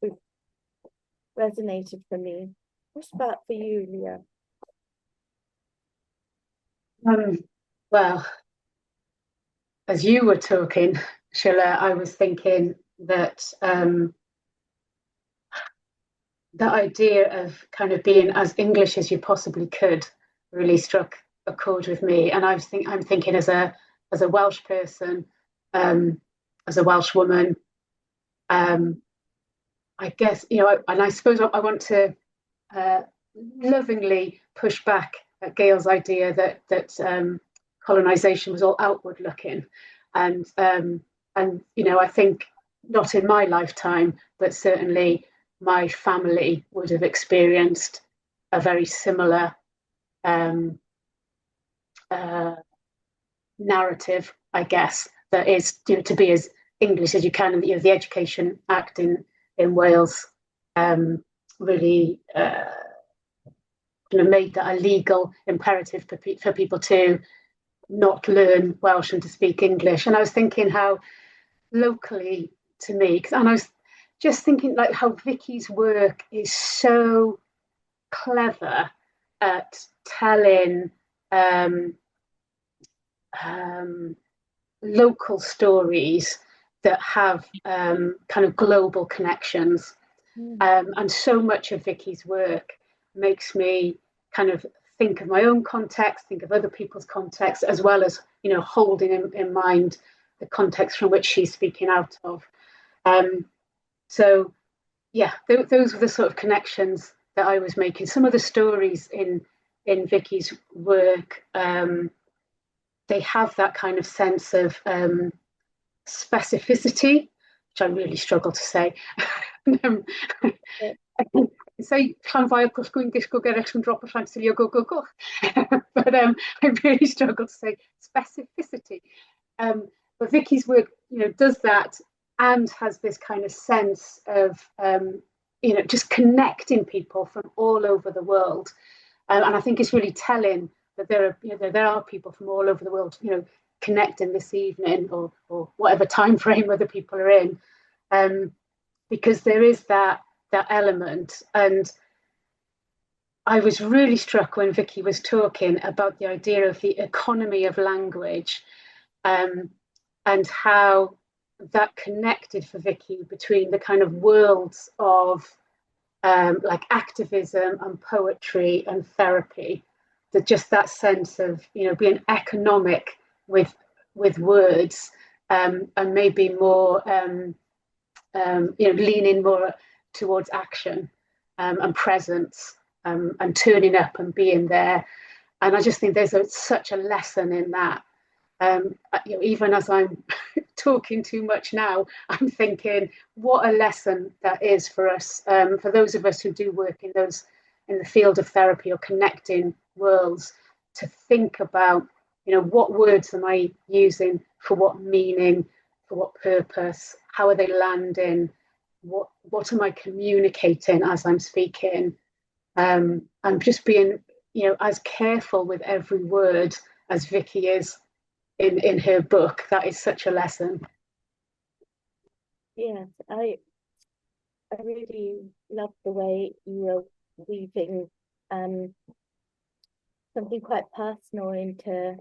resonated for me. What about for you, Leah? Well, as you were talking, Sheila, I was thinking that the idea of kind of being as English as you possibly could really struck a chord with me. And I'm thinking as a Welsh person, as a Welsh woman, I guess, and I suppose I want to lovingly push back at Gail's idea that colonization was all outward looking, and I think not in my lifetime, but certainly my family would have experienced a very similar narrative, I guess, that is to be as English as you can. And the Education Act in Wales really made that a legal imperative for people to not learn Welsh and to speak English. And I was thinking how locally to me, and I was just thinking like how Vikki's work is so clever at telling local stories that have kind of global connections. And so much of Vikki's work makes me kind of think of my own context, think of other people's context, as well as, holding in mind the context from which she's speaking out of. So, yeah, those were the sort of connections that I was making. Some of the stories in Vikki's work, they have that kind of sense of specificity, which I really struggle to say. So llan fwy o cwsgwyn gysgo gerech sy'n drop o llansilio go go go. But I really struggle to say specificity. But Vikki's work, does that and has this kind of sense of, just connecting people from all over the world. And I think it's really telling that there are people from all over the world, connecting this evening or whatever time frame other people are in, because there is that element. And I was really struck when Vikki was talking about the idea of the economy of language, and how that connected for Vikki between the kind of worlds of like activism and poetry and therapy. That sense of being economic with words, and maybe more leaning more towards action, and presence, and turning up and being there. And I just think there's such a lesson in that. Even as I'm talking too much now, I'm thinking what a lesson that is for us, for those of us who do work in those in the field of therapy or connecting worlds to think about, what words am I using for what meaning, for what purpose, how are they landing, what am I communicating as I'm speaking, and just being, as careful with every word as Vikki is in her book. That is such a lesson. Yes, I really love the way you were weaving something quite personal into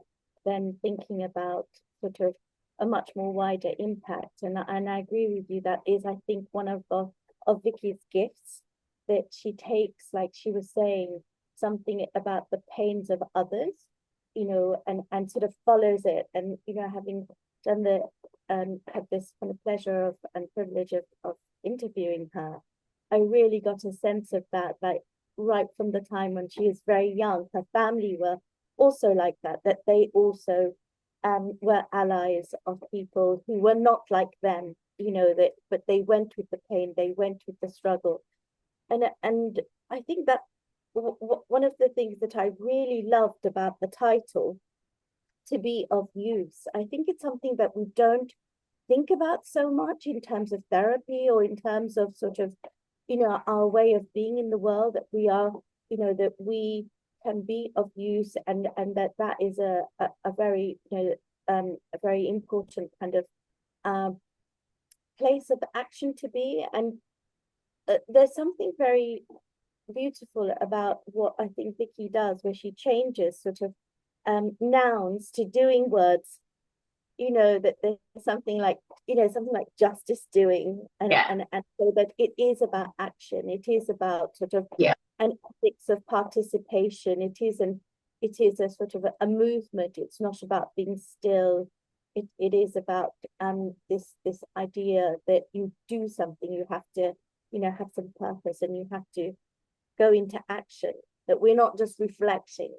then thinking about sort of a much more wider impact. And I agree with you, that is, I think, one of Vikki's gifts, that she takes, like she was saying, something about the pains of others, and sort of follows it. And, having done had this kind of pleasure of and privilege of interviewing her, I really got a sense of that, like right from the time when she was very young. Her family were also like that they also were allies of people who were not like them, but they went with the pain, they went with the struggle. And I think that one of the things that I really loved about the title, To Be of Use, I think it's something that we don't think about so much in terms of therapy, or in terms of sort of, our way of being in the world, that we are, that we can be of use, and that is a very, a very important kind of place of action to be. And there's something very beautiful about what I think Vikki does, where she changes sort of nouns to doing words, that there's something like, something like justice doing, and so that it is about action, it is about sort of an ethics of participation, it is a sort of a movement, it's not about being still, it is about this idea that you do something, you have to, have some purpose, and you have to go into action, that we're not just reflecting,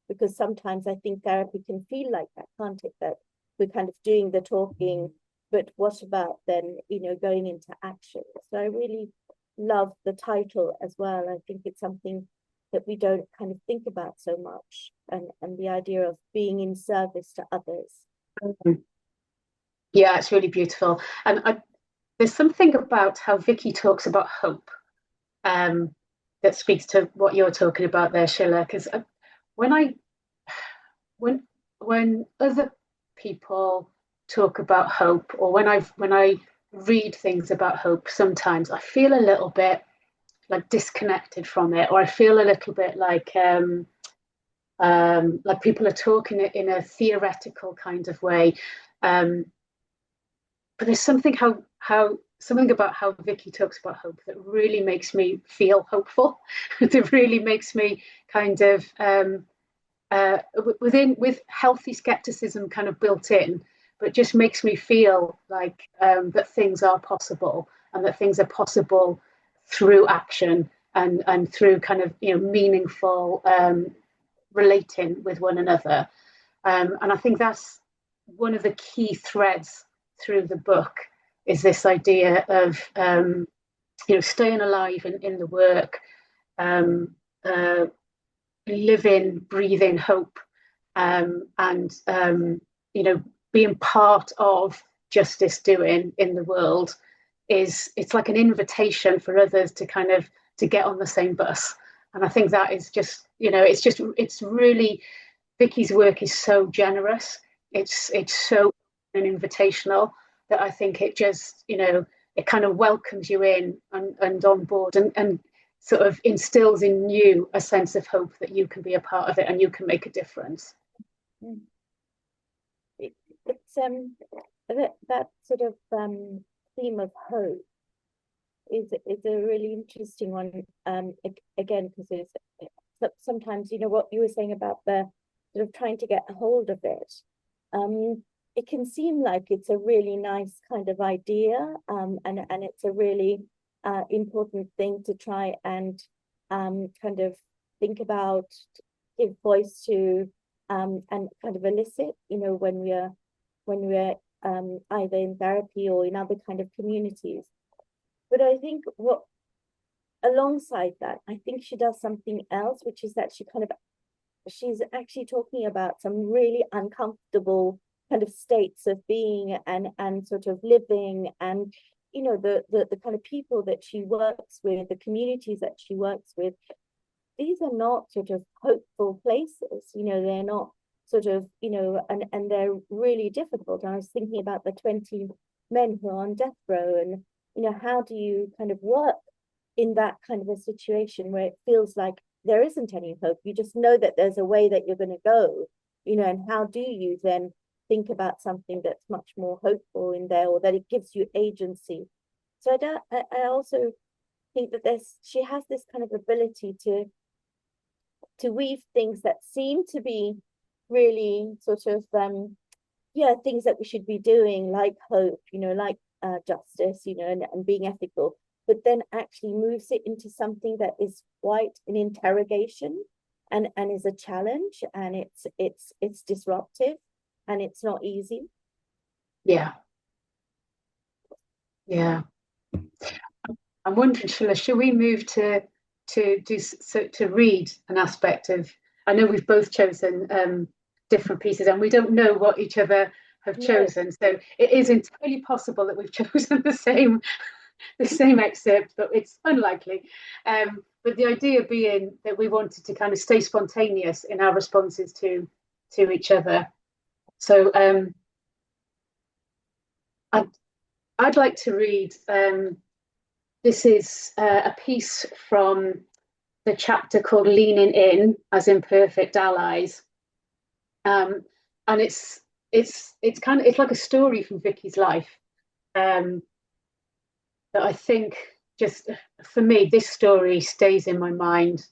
because sometimes I think therapy can feel like that, can't it? That we're kind of doing the talking, but what about then, going into action? So I really love the title as well. I think it's something that we don't kind of think about so much, and the idea of being in service to others. Yeah, it's really beautiful. And there's something about how Vikki talks about hope, that speaks to what you're talking about there, Sheila. Because when I when other people talk about hope, or when I read things about hope, sometimes I feel a little bit like disconnected from it, or I feel a little bit like people are talking it in a theoretical kind of way. But there's something something about how Vikki talks about hope that really makes me feel hopeful. That really makes me kind of with healthy skepticism kind of built in, but just makes me feel like that things are possible, and that things are possible through action, and through kind of meaningful relating with one another. And I think that's one of the key threads through the book, is this idea of staying alive in the work, living, breathing hope, and being part of justice doing in the world. It's like an invitation for others to kind of to get on the same bus. And I think that is just, it's really, Vikki's work is so generous. It's so invitational, that I think it just, it kind of welcomes you in, and on board, and sort of instills in you a sense of hope that you can be a part of it and you can make a difference. It's that sort of theme of hope is a really interesting one, again, because sometimes, what you were saying about the sort of trying to get a hold of it, it can seem like it's a really nice kind of idea, and it's a really important thing to try and kind of think about, give voice to, and kind of elicit, when we're either in therapy or in other kind of communities. But I think what alongside that, I think she does something else, which is that she's actually talking about some really uncomfortable kind of states of being and sort of living, and the kind of people that she works with, the communities that she works with, these are not sort of hopeful places. They're not sort of, and they're really difficult. And I was thinking about the 20 men who are on death row, and how do you kind of work in that kind of a situation where it feels like there isn't any hope? You just know that there's a way that you're going to go, and how do you then think about something that's much more hopeful in there, or that it gives you agency? So I also think that she has this kind of ability to weave things that seem to be really sort of things that we should be doing, like hope, like justice, and being ethical, but then actually moves it into something that is quite an interrogation and is a challenge, and it's disruptive, and it's not easy. Yeah. I'm wondering, should we move to read an aspect of? I know we've both chosen different pieces, and we don't know what each other have chosen. So it is entirely possible that we've chosen the same excerpt, but it's unlikely. But the idea being that we wanted to kind of stay spontaneous in our responses to each other. So I'd like to read. This is a piece from the chapter called "Leaning In" as Imperfect Allies, and it's like a story from Vikki's life. That I think, just for me, this story stays in my mind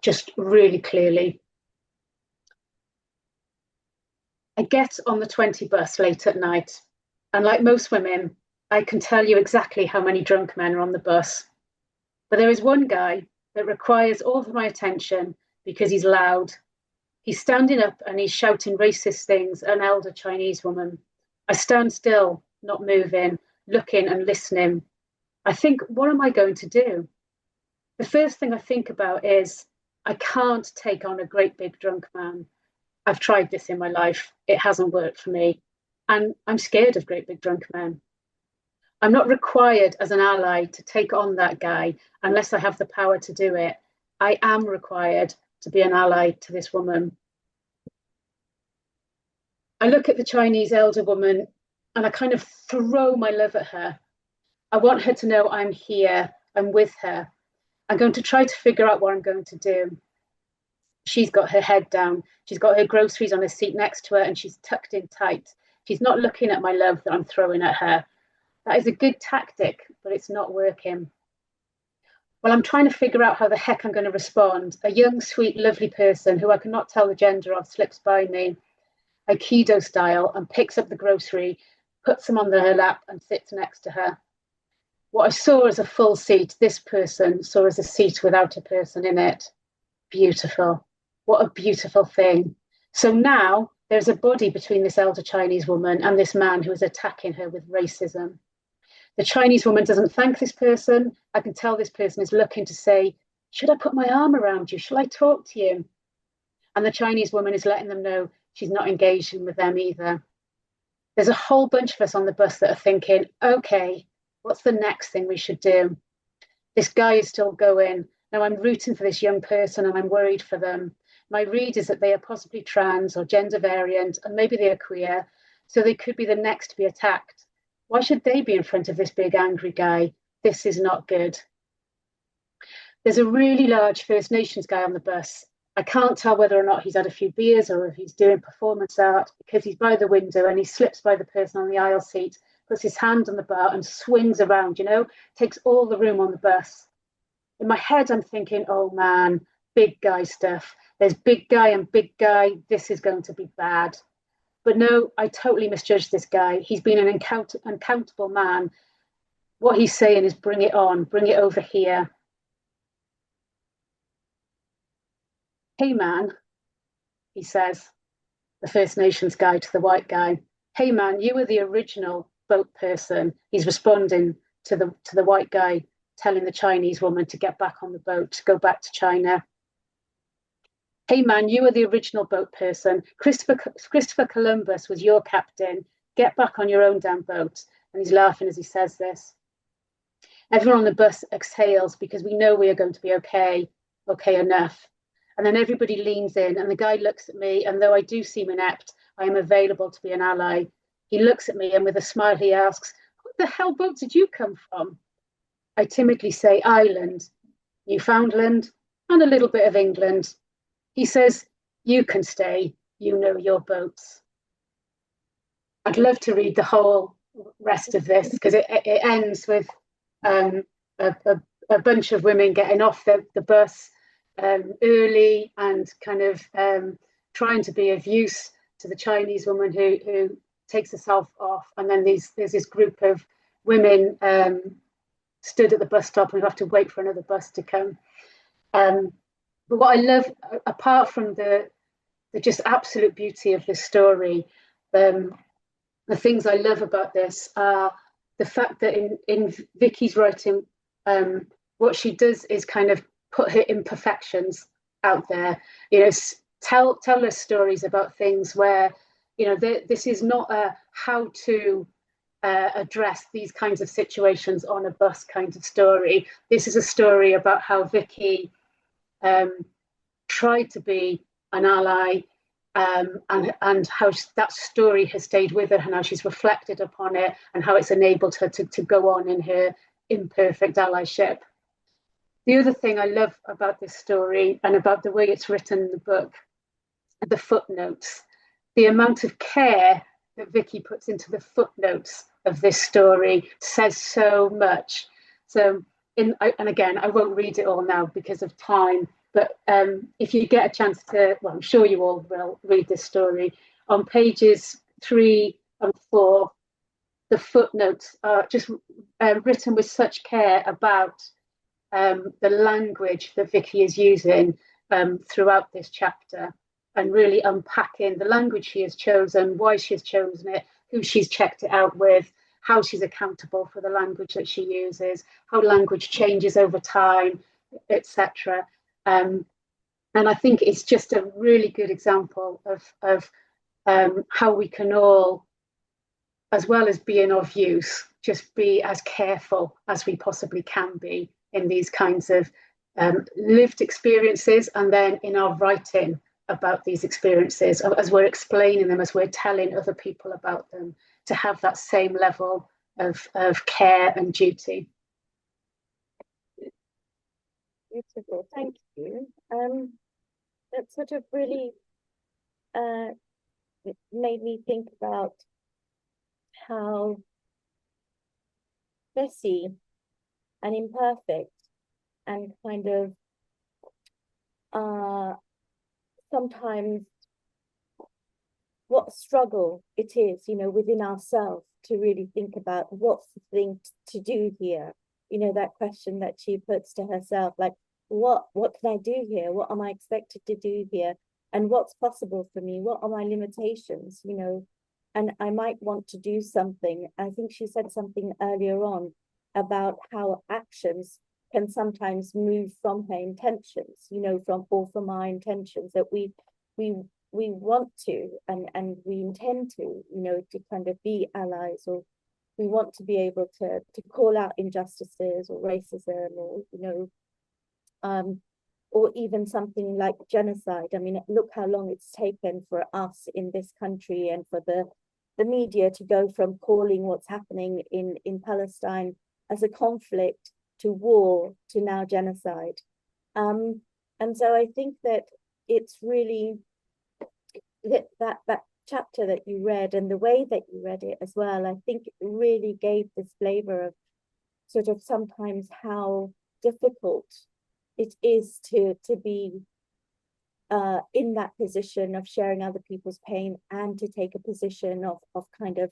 just really clearly. I get on the 20 bus late at night, and like most women, I can tell you exactly how many drunk men are on the bus. But there is one guy that requires all of my attention because he's loud. He's standing up and he's shouting racist things at an elder Chinese woman. I stand still, not moving, looking and listening. I think, what am I going to do? The first thing I think about is, I can't take on a great big drunk man. I've tried this in my life. It hasn't worked for me. And I'm scared of great big drunk men. I'm not required as an ally to take on that guy unless I have the power to do it. I am required to be an ally to this woman. I look at the Chinese elder woman and I kind of throw my love at her. I want her to know I'm here, I'm with her. I'm going to try to figure out what I'm going to do. She's got her head down. She's got her groceries on a seat next to her and she's tucked in tight. She's not looking at my love that I'm throwing at her. That is a good tactic, but it's not working. Well, I'm trying to figure out how the heck I'm going to respond. A young, sweet, lovely person who I cannot tell the gender of slips by me, Aikido style, and picks up the grocery, puts them on her lap and sits next to her. What I saw as a full seat, this person saw as a seat without a person in it. Beautiful. What a beautiful thing. So now there's a body between this elder Chinese woman and this man who is attacking her with racism. The Chinese woman doesn't thank this person. I can tell this person is looking to say, should I put my arm around you? Shall I talk to you? And the Chinese woman is letting them know she's not engaging with them either. There's a whole bunch of us on the bus that are thinking, okay, what's the next thing we should do? This guy is still going. Now I'm rooting for this young person and I'm worried for them. My read is that they are possibly trans or gender variant, and maybe they are queer, so they could be the next to be attacked. Why should they be in front of this big angry guy? This is not good. There's a really large First Nations guy on the bus. I can't tell whether or not he's had a few beers or if he's doing performance art, because he's by the window and he slips by the person on the aisle seat, puts his hand on the bar and swings around, takes all the room on the bus. In my head, I'm thinking, oh man, big guy stuff. There's big guy and big guy. This is going to be bad. But no, I totally misjudged this guy. He's been an uncountable man. What he's saying is, bring it on, bring it over here. Hey man, he says, the First Nations guy to the white guy. Hey man, you were the original boat person. He's responding to the white guy. telling the Chinese woman to get back on the boat, to go back to China. Hey man, you were the original boat person. Christopher Columbus was your captain. Get back on your own damn boat. And he's laughing as he says this. Everyone on the bus exhales because we know we are going to be okay, okay enough. And then everybody leans in, and the guy looks at me, and though I do seem inept, I am available to be an ally. He looks at me, and with a smile he asks, "What the hell boat did you come from?" I timidly say, "Ireland, Newfoundland, and a little bit of England." He says, "You can stay, you know your boats." I'd love to read the whole rest of this because it ends with a, bunch of women getting off the bus early and kind of trying to be of use to the Chinese woman who takes herself off. And then there's this group of women stood at the bus stop and have to wait for another bus to come. But what I love, apart from the just absolute beauty of this story, the things I love about this are the fact that in Vikki's writing, what she does is kind of put her imperfections out there. You know, tell us stories about things where, you know, this is not a how to address these kinds of situations on a bus kind of story. This is a story about how Vikki tried to be an ally, and how that story has stayed with her, and how she's reflected upon it, and how it's enabled her to go on in her imperfect allyship. The other thing I love about this story and about the way it's written in the book, the footnotes, the amount of care that Vikki puts into the footnotes of this story says so much. So, and again, I won't read it all now because of time, but if you get a chance to, well, I'm sure you all will read this story. On pages 3 and 4, the footnotes are just written with such care about the language that Vikki is using throughout this chapter, and really unpacking the language she has chosen, why she has chosen it, who she's checked it out with, how she's accountable for the language that she uses, how language changes over time, etc. And I think it's just a really good example of how we can all, as well as being of use, just be as careful as we possibly can be in these kinds of lived experiences, and then in our writing about these experiences, as we're explaining them, as we're telling other people about them, to have that same level of care and duty. Beautiful, thank you. That sort of really made me think about how messy and imperfect and kind of sometimes what struggle it is, you know, within ourselves to really think about what's the thing to do here. You know, that question that she puts to herself, like, what can I do here? What am I expected to do here? And what's possible for me? What are my limitations? You know, and I might want to do something. I think she said something earlier on about how actions can sometimes move from her intentions, you know, from our intentions, that we want to and we intend to, you know, to kind of be allies, or we want to be able to call out injustices or racism, or, you know, or even something like genocide. I mean, look how long it's taken for us in this country and for the media to go from calling what's happening in Palestine as a conflict to war to now genocide. And so I think that it's really that chapter that you read and the way that you read it as well, I think it really gave this flavor of sort of sometimes how difficult it is to be in that position of sharing other people's pain, and to take a position of kind of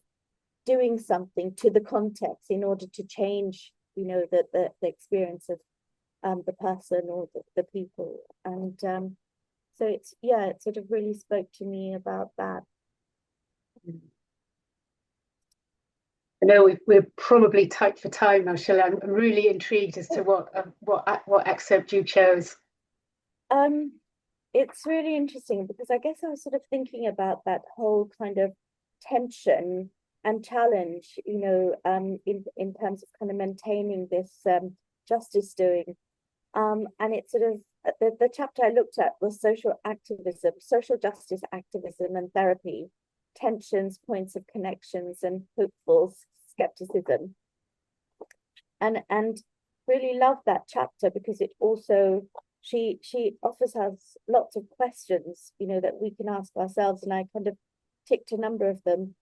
doing something to the context in order to change, you know, the experience of the person or the people. And so it's, yeah, it sort of really spoke to me about that. I know we're probably tight for time now, Shelley. I'm really intrigued as to what excerpt you chose. It's really interesting because I guess I was sort of thinking about that whole kind of tension and challenge, in terms of kind of maintaining this justice doing. And it's sort of the chapter I looked at was social activism, social justice activism and therapy, tensions, points of connections, and hopeful skepticism. And really love that chapter because it also she offers us lots of questions, that we can ask ourselves, and I kind of ticked a number of them.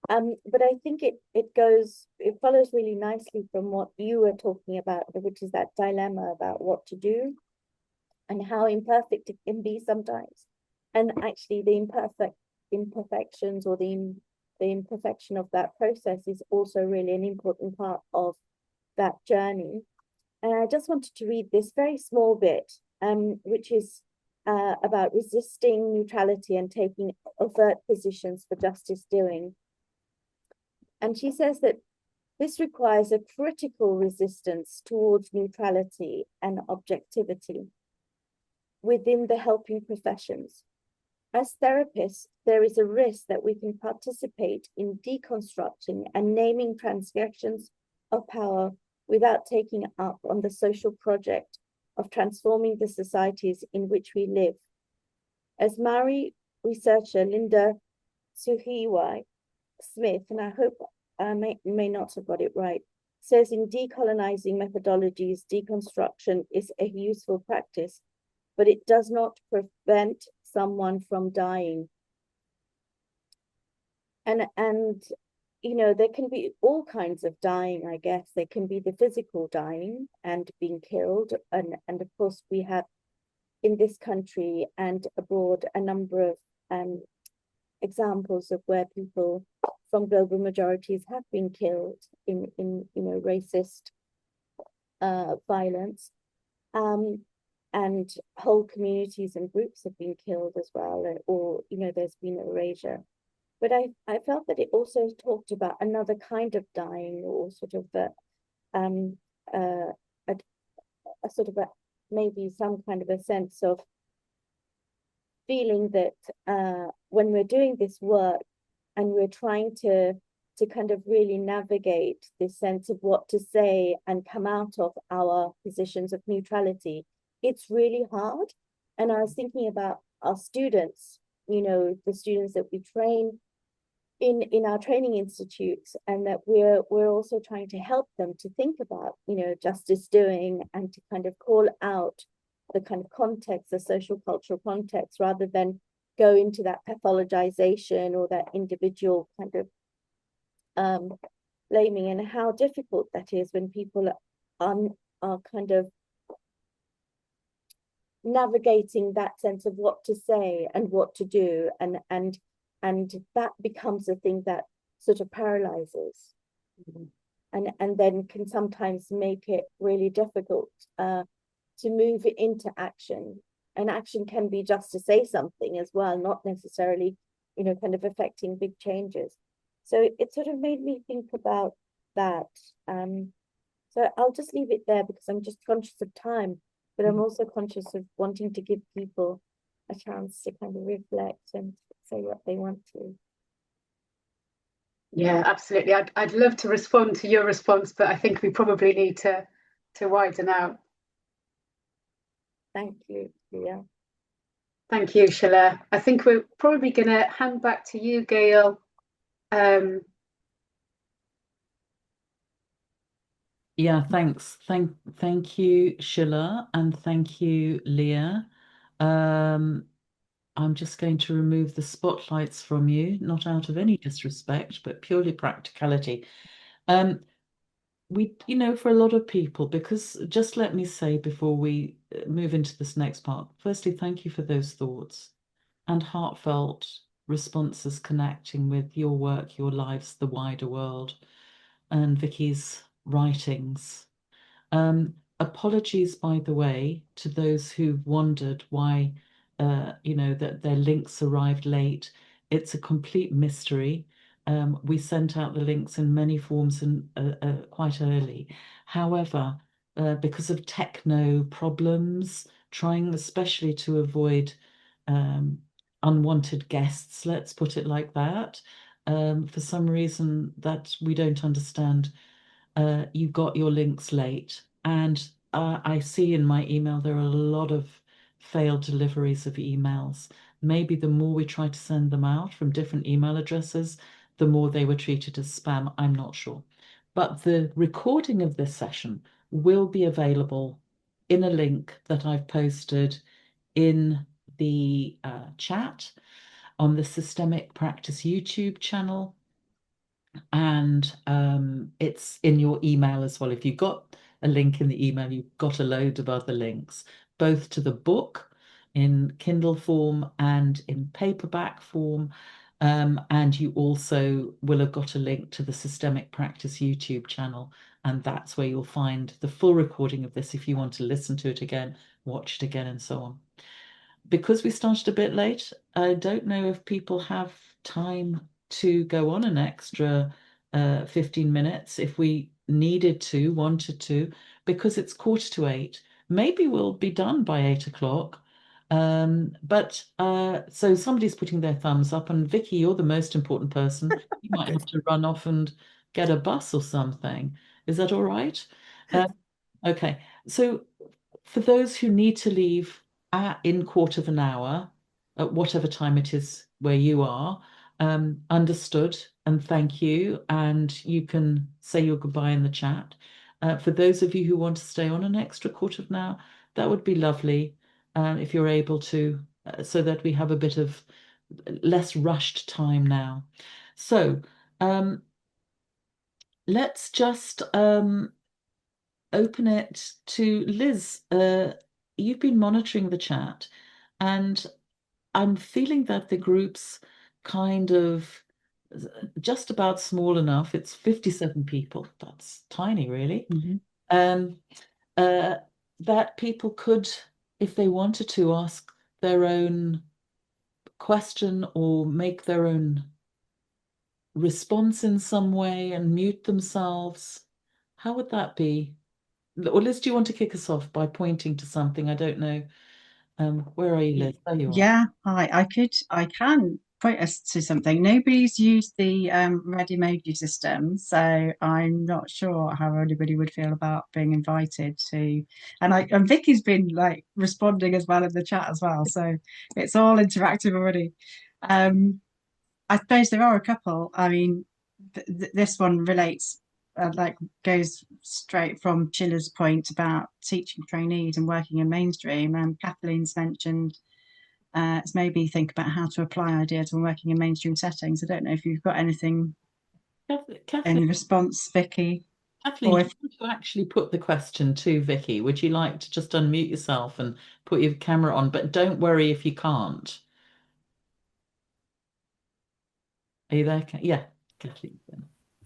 But I think it follows really nicely from what you were talking about, which is that dilemma about what to do and how imperfect it can be sometimes. And actually the imperfections or the imperfection of that process is also really an important part of that journey. And I just wanted to read this very small bit, which is about resisting neutrality and taking overt positions for justice doing. And she says that this requires a critical resistance towards neutrality and objectivity within the helping professions. As therapists, there is a risk that we can participate in deconstructing and naming transgressions of power without taking up on the social project of transforming the societies in which we live. As Maori researcher Linda Suhiwai Smith, and I hope I may not have got it right, says in decolonizing methodologies, deconstruction is a useful practice, but it does not prevent someone from dying. And there can be all kinds of dying, I guess. There can be the physical dying and being killed. And of course, we have in this country and abroad a number of examples of where people from global majorities have been killed in racist violence. And whole communities and groups have been killed as well, or there's been erasure. But I felt that it also talked about another kind of dying, or sort of a sort of maybe some kind of a sense of feeling that when we're doing this work and we're trying to kind of really navigate this sense of what to say and come out of our positions of neutrality, it's really hard. And I was thinking about our students, the students that we train in our training institutes, and that we're also trying to help them to think about, justice doing, and to kind of call out the kind of context, the social cultural context, rather than go into that pathologization or that individual kind of blaming, and how difficult that is when people are kind of navigating that sense of what to say and what to do, and that becomes a thing that sort of paralyzes, and then can sometimes make it really difficult to move it into action. And action can be just to say something as well, not necessarily kind of affecting big changes. So it sort of made me think about that. So I'll just leave it there because I'm just conscious of time, but I'm also conscious of wanting to give people a chance to kind of reflect and say what they want to. Yeah, absolutely. I'd love to respond to your response, but I think we probably need to widen out. Thank you. Yeah. Thank you, Shelley. I think we're probably going to hand back to you, Gail. Yeah, thanks. Thank you, Sheila, and thank you, Leah. I'm just going to remove the spotlights from you, not out of any disrespect, but purely practicality. For a lot of people, because just let me say before we move into this next part, firstly, thank you for those thoughts and heartfelt responses connecting with your work, your lives, the wider world, and Vikki's writings. Apologies, by the way, to those who've wondered why, that their links arrived late. It's a complete mystery. we sent out the links in many forms and quite early. However, because of techno problems, trying especially to avoid unwanted guests, let's put it like that, for some reason that we don't understand, you got your links late. And I see in my email there are a lot of failed deliveries of emails. Maybe the more we try to send them out from different email addresses, the more they were treated as spam. I'm not sure. But the recording of this session will be available in a link that I've posted in the chat on the Systemic Practice YouTube channel, and it's in your email as well. If you've got a link in the email, you've got a load of other links, both to the book in Kindle form and in paperback form. And you also will have got a link to the Systemic Practice YouTube channel, and that's where you'll find the full recording of this if you want to listen to it again, watch it again, and so on. Because we started a bit late, I don't know if people have time to go on an extra 15 minutes if we needed to, wanted to, because it's 7:45. Maybe we'll be done by 8 o'clock. But so somebody's putting their thumbs up, and Vicky, you're the most important person. You might have to run off and get a bus or something. Is that all right? Okay. So for those who need to leave in quarter of an hour, at whatever time it is where you are, understood, and thank you. And you can say your goodbye in the chat. For those of you who want to stay on an extra quarter of an hour, that would be lovely, if you're able to, so that we have a bit of less rushed time now. So let's just open it to Liz. You've been monitoring the chat, and I'm feeling that the group's kind of just about small enough. It's 57 people. That's tiny, really. Um, uh, that people could, if they wanted to, ask their own question or make their own response in some way and mute themselves. How would that be? Or Liz, do you want to kick us off by pointing to something? I don't know. Where are you, Liz? There you are. Yeah, hi. I can point us to something. Nobody's used the ready emoji system, so I'm not sure how anybody would feel about being invited to. And Vicky's been like responding as well in the chat as well, so it's all interactive already. I suppose there are a couple. I mean, this one relates, like, goes straight from Chilla's point about teaching trainees and working in mainstream, and Kathleen's mentioned it's maybe think about how to apply ideas when working in mainstream settings. I don't know if you've got anything, any response, Vicky? Kathleen, do you want to actually put the question to Vicky? Would you like to just unmute yourself and put your camera on? But don't worry if you can't. Are you there? Yeah, Kathleen.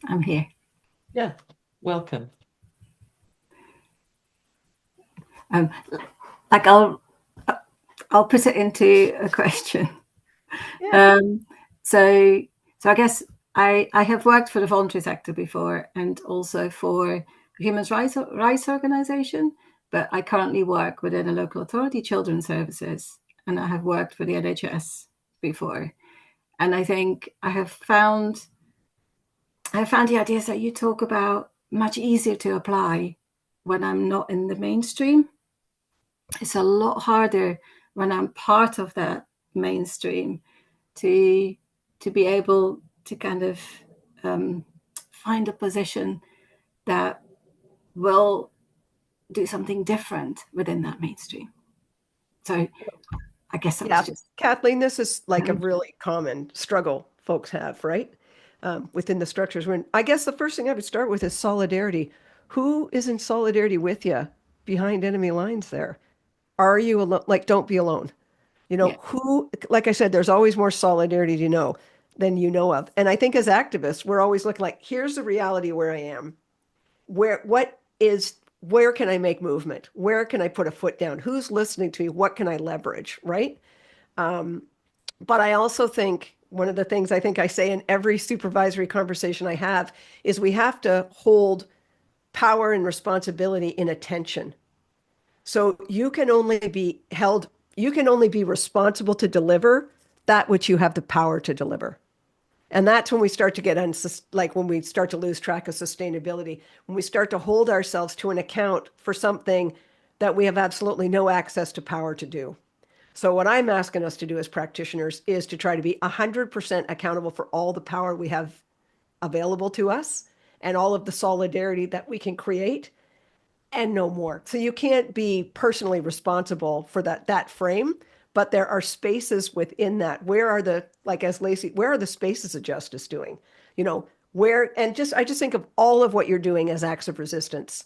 I'm here. Yeah, welcome. Like I'll put it into a question. Yeah. So I guess I have worked for the voluntary sector before, and also for a human rights organization, but I currently work within a local authority, children's services, and I have worked for the NHS before. And I think I have found the ideas that you talk about much easier to apply when I'm not in the mainstream. It's a lot harder when I'm part of that mainstream to be able to kind of find a position that will do something different within that mainstream. So I guess that's just... Kathleen, this is like a really common struggle folks have, right? Within the structures. When I guess the first thing I would start with is solidarity. Who is in solidarity with you behind enemy lines there? Are you alone? Like, don't be alone. Who, like I said, there's always more solidarity than you know of. And I think as activists, we're always looking like, here's the reality where I am. Where can I make movement? Where can I put a foot down? Who's listening to me? What can I leverage? Right. But I also think One of the things I think I say in every supervisory conversation I have is we have to hold power and responsibility in attention. So you can only be responsible to deliver that which you have the power to deliver. And that's when we start to get like when we start to lose track of sustainability, when we start to hold ourselves to an account for something that we have absolutely no access to power to do. So what I'm asking us to do as practitioners is to try to be 100% accountable for all the power we have available to us and all of the solidarity that we can create and no more. So you can't be personally responsible for that frame, but there are spaces within that. Where are the, like as Lacey, where are the spaces of justice doing? You know, where, and just I just think of all of what you're doing as acts of resistance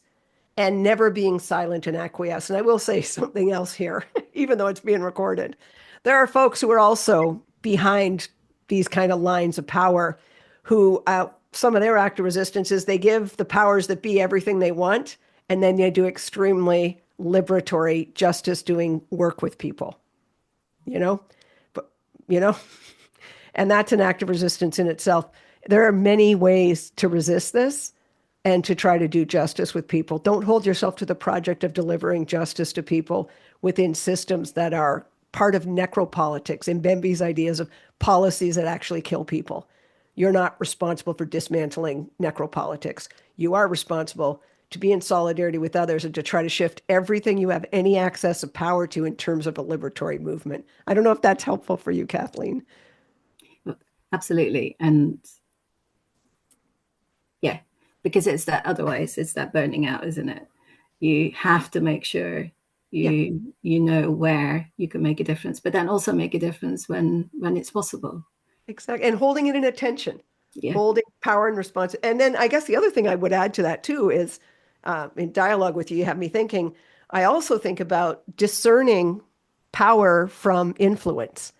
and never being silent and acquiesce. And I will say something else here, even though it's being recorded. There are folks who are also behind these kind of lines of power who some of their act of resistance is they give the powers that be everything they want, and then they do extremely liberatory justice doing work with people, you know? But, you know, and that's an act of resistance in itself. There are many ways to resist this and to try to do justice with people. Don't hold yourself to the project of delivering justice to people within systems that are part of necropolitics, and Mbembe's ideas of policies that actually kill people. You're not responsible for dismantling necropolitics. You are responsible to be in solidarity with others and to try to shift everything you have any access of power to in terms of a liberatory movement. I don't know if that's helpful for you, Kathleen. Absolutely. And yeah, because it's that, otherwise it's that burning out, isn't it? You have to make sure you know where you can make a difference, but then also make a difference when it's possible. Exactly. And holding it in attention, Yeah. holding power and response. And then I guess the other thing I would add to that too is in dialogue with you, you have me thinking, I also think about discerning power from influence.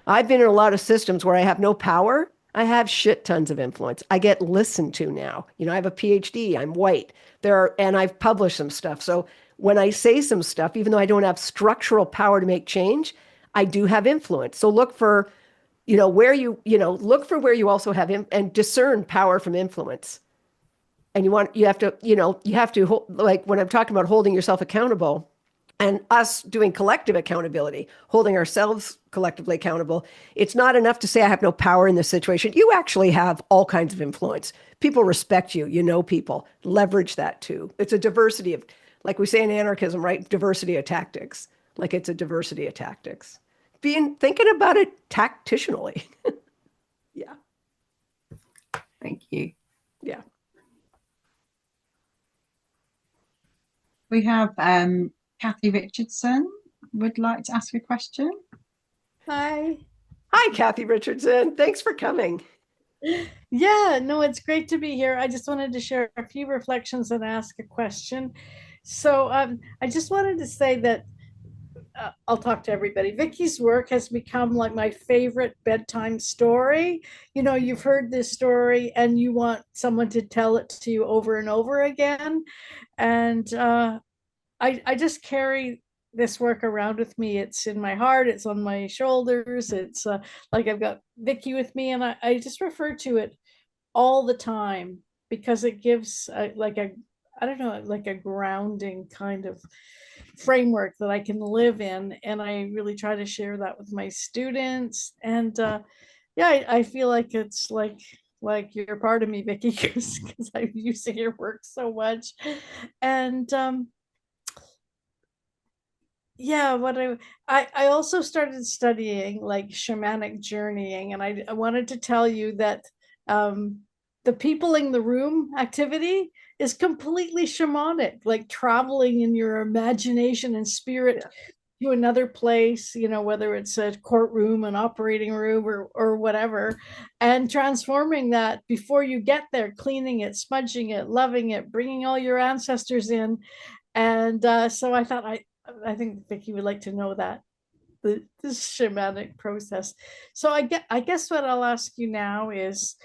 I've been in a lot of systems where I have no power. I have shit tons of influence. I get listened to now. You know, I have a PhD. I'm white. And I've published some stuff. So when I say some stuff, even though I don't have structural power to make change, I do have influence. So look for, look for where you also have and discern power from influence. And you have to, like when I'm talking about holding yourself accountable, and us doing collective accountability, holding ourselves collectively accountable. It's not enough to say I have no power in this situation. You actually have all kinds of influence. People respect you. You know people. Leverage that too. It's a diversity of, like we say in anarchism, right? Diversity of tactics. Like it's a diversity of tactics. Thinking about it tactitionally. Yeah. Thank you. Yeah. We have Kathy Richardson would like to ask a question. Hi. Hi, Kathy Richardson. Thanks for coming. Yeah, no, it's great to be here. I just wanted to share a few reflections and ask a question. So I just wanted to say that I'll talk to everybody. Vikki's work has become like my favorite bedtime story. You know, you've heard this story and you want someone to tell it to you over and over again. And I just carry this work around with me. It's in my heart, it's on my shoulders. It's like I've got Vikki with me, and I just refer to it all the time because it gives like a, I don't know, like a grounding kind of framework that I can live in. And I really try to share that with my students. And yeah, I feel like it's like you're part of me, Vikki, because I'm using your work so much. And yeah, I also started studying like shamanic journeying, and I wanted to tell you that the people in the room activity is completely shamanic, like traveling in your imagination and spirit to another place, you know, whether it's a courtroom, an operating room, or whatever, and transforming that before you get there, cleaning it, smudging it, loving it, bringing all your ancestors in. And so I thought I think Vikki would like to know that this shamanic process. So I guess what I'll ask you now is,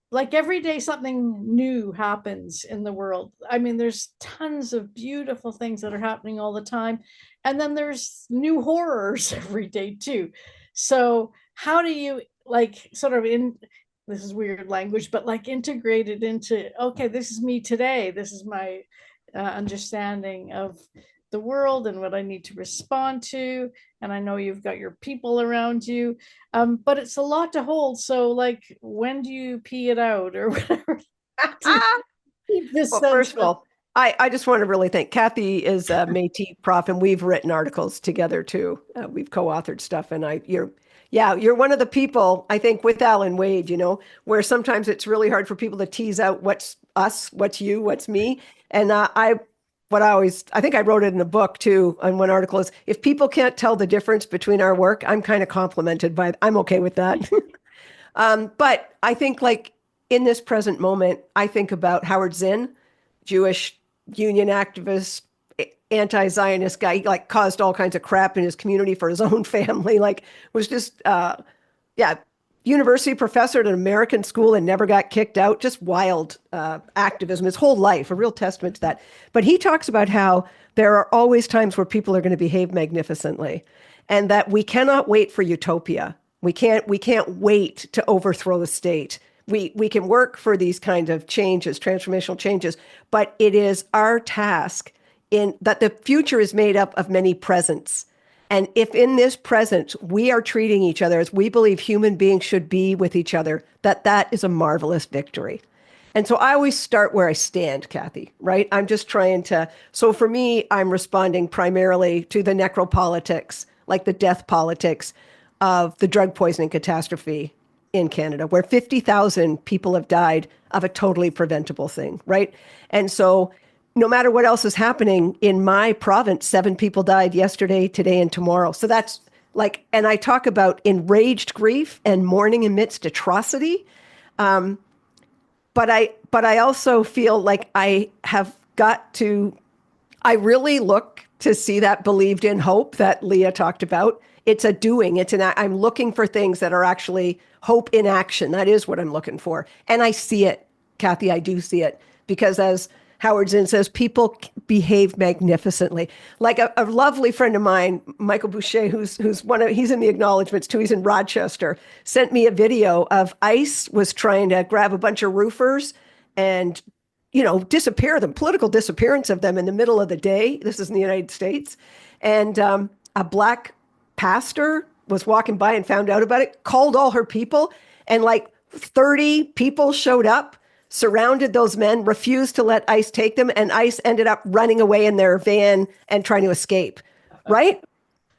like every day something new happens in the world. I mean, there's tons of beautiful things that are happening all the time, and then there's new horrors every day too. So how do you like sort of in this is weird language, but like integrate it into, okay, this is me today. This is my understanding of the world and what I need to respond to. And I know you've got your people around you, but it's a lot to hold. So, like, when do you pee it out or whatever to keep this Well, sense first of of, all, I just want to really thank Kathy is a Métis prof, and we've written articles together too. We've co-authored stuff, and you're one of the people I think with Alan Wade, where sometimes it's really hard for people to tease out what's us, what's you, what's me, and I think I wrote it in the book too, on one article is if people can't tell the difference between our work, I'm kind of complimented by, I'm okay with that. But I think like in this present moment, I think about Howard Zinn, Jewish union activist, anti-Zionist guy. He like caused all kinds of crap in his community for his own family. Like was just yeah, university professor at an American school and never got kicked out. Just wild activism his whole life, a real testament to that. But he talks about how there are always times where people are going to behave magnificently and that we cannot wait for utopia. We can't wait to overthrow the state. We can work for these kind of changes, transformational changes, but it is our task in that the future is made up of many presents. And if in this present we are treating each other as we believe human beings should be with each other, that is a marvelous victory. And so I always start where I stand, Kathy, right? I'm just trying to, so for me, I'm responding primarily to the necropolitics, like the death politics of the drug poisoning catastrophe in Canada, where 50,000 people have died of a totally preventable thing, right? And so no matter what else is happening in my province, 7 people died yesterday, today, and tomorrow. So that's like, and I talk about enraged grief and mourning amidst atrocity. But I also feel like I have got to, I really look to see that believed in hope that Leah talked about. It's a doing, I'm looking for things that are actually hope in action. That is what I'm looking for. And I see it, Kathy, I do see it. Because as Howard Zinn says, people behave magnificently. Like a lovely friend of mine, Michael Boucher, who's he's in the acknowledgements too, he's in Rochester, sent me a video of ICE was trying to grab a bunch of roofers and disappear them, political disappearance of them in the middle of the day. This is in the United States. And a black pastor was walking by and found out about it, called all her people, and like 30 people showed up, surrounded those men, refused to let ICE take them, and ICE ended up running away in their van and trying to escape, right?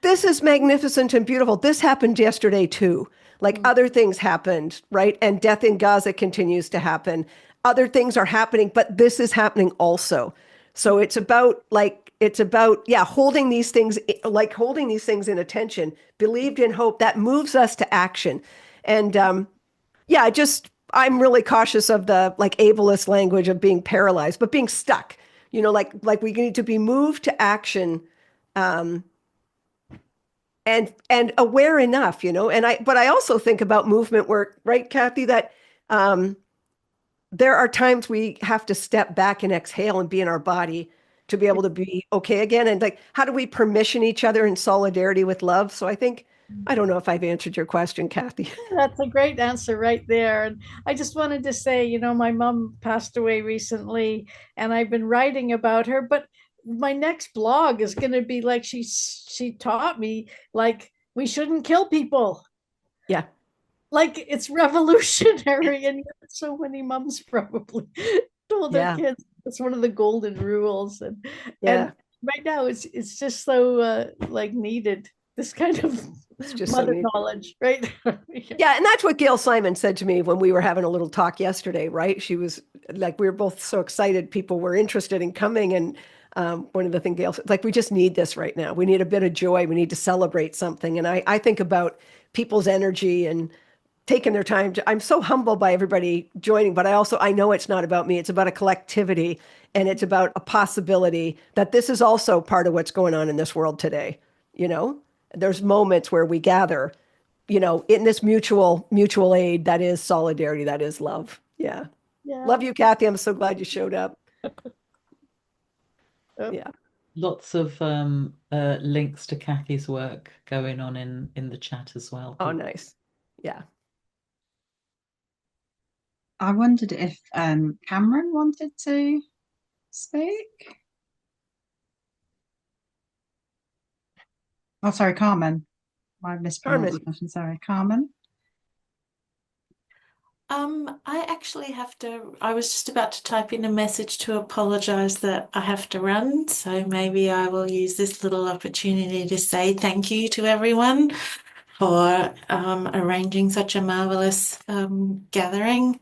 This is magnificent and beautiful. This happened yesterday too. Like other things happened, right? And death in Gaza continues to happen. Other things are happening, but this is happening also. So it's about holding these things in attention, believed in hope that moves us to action. And I'm really cautious of the like ableist language of being paralyzed, but being stuck, like we need to be moved to action, and aware enough, but I also think about movement work, right, Kathy, that there are times we have to step back and exhale and be in our body to be able to be okay again. And like, how do we permission each other in solidarity with love? So I don't know if I've answered your question, Kathy. that's a great answer right there. And I just wanted to say, my mom passed away recently and I've been writing about her, but my next blog is going to be like she taught me like we shouldn't kill people. Yeah. Like it's revolutionary, and so many moms probably told their kids it's one of the golden rules, and right now it's just so like needed, this kind of it's just mother so knowledge, right? Yeah, and that's what Gail Simon said to me when we were having a little talk yesterday, right? She was like, we were both so excited, people were interested in coming, and one of the things Gail said, like, we just need this right now. We need a bit of joy. We need to celebrate something, and I think about people's energy and taking their time I'm so humbled by everybody joining, but I know it's not about me. It's about a collectivity, and it's about a possibility that this is also part of what's going on in this world today. There's moments where we gather, in this mutual aid, that is solidarity, that is love. Yeah. Love you, Kathy. I'm so glad you showed up. Yeah. lots of links to Kathy's work going on in the chat as well. Oh, nice. Yeah. I wondered if Cameron wanted to speak. Oh, sorry, Carmen. I mispronounced Carmen. Sorry, Carmen. I actually have to, I was just about to type in a message to apologize that I have to run. So maybe I will use this little opportunity to say thank you to everyone for arranging such a marvelous gathering,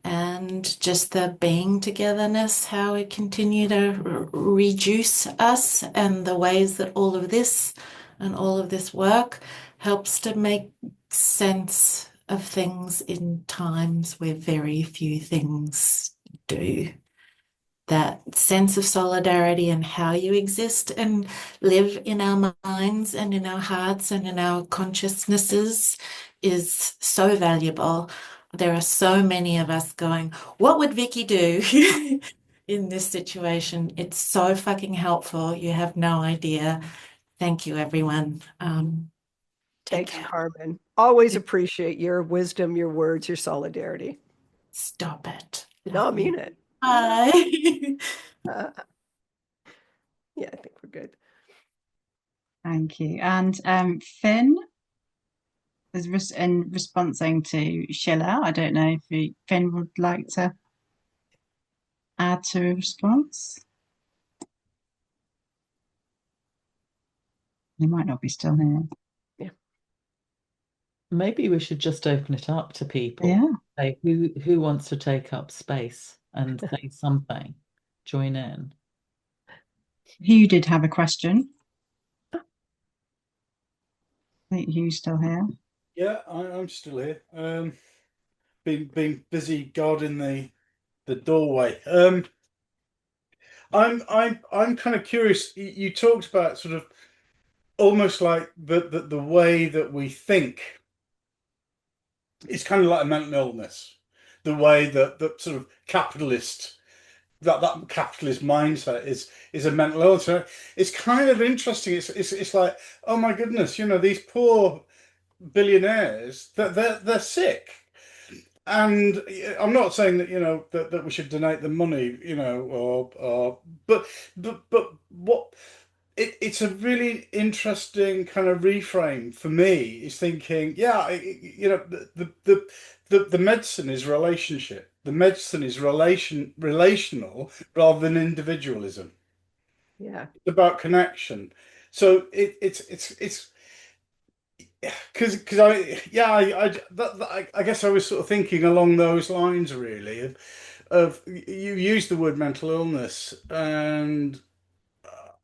and just the being togetherness, how we continue to reduce us, and the ways that all of this and all of this work helps to make sense of things in times where very few things do. That sense of solidarity and how you exist and live in our minds and in our hearts and in our consciousnesses is so valuable. There are so many of us going, what would Vikki do in this situation? It's so fucking helpful. You have no idea. Thank you, everyone. Take Thank you, care. Carmen. Always appreciate your wisdom, your words, your solidarity. Stop it. No, I mean it. Bye. Yeah, I think we're good. Thank you. And Finn is in responding to Schiller. I don't know if Finn would like to add to a response. He might not be still here. Yeah. Maybe we should just open it up to people. Yeah. Say who wants to take up space and say something, join in. Hugh did have a question. I think Hugh's still here. Yeah, I'm still here. Been busy guarding the doorway. I'm kind of curious. You talked about sort of almost like the way that we think. It's kind of like a mental illness. The way that sort of capitalist that capitalist mindset is a mental illness. So it's kind of interesting. It's like, oh my goodness, these poor billionaires, that they're sick. And I'm not saying that that we should donate the money, or but what it's a really interesting kind of reframe for me is thinking, yeah, the medicine is relationship. The medicine is relational rather than individualism. Yeah. It's about connection. So it's because I guess I was sort of thinking along those lines really of you used the word mental illness, and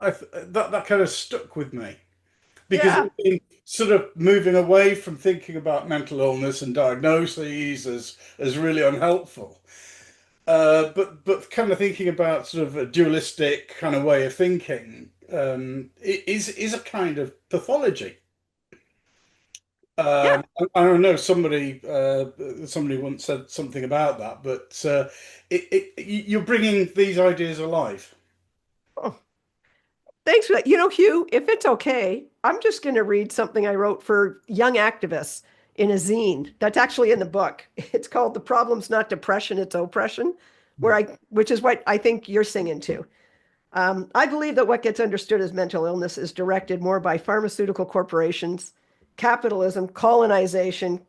that kind of stuck with me because Yeah. it's been sort of moving away from thinking about mental illness and diagnoses as really unhelpful, but kind of thinking about sort of a dualistic kind of way of thinking is a kind of pathology. Yeah. I don't know. Somebody once said something about that, but you're bringing these ideas alive. Oh, thanks for that. Hugh, if it's okay, I'm just going to read something I wrote for young activists in a zine that's actually in the book. It's called "The Problem's Not Depression, It's Oppression," which is what I think you're singing to. I believe that what gets understood as mental illness is directed more by pharmaceutical corporations, capitalism, colonization,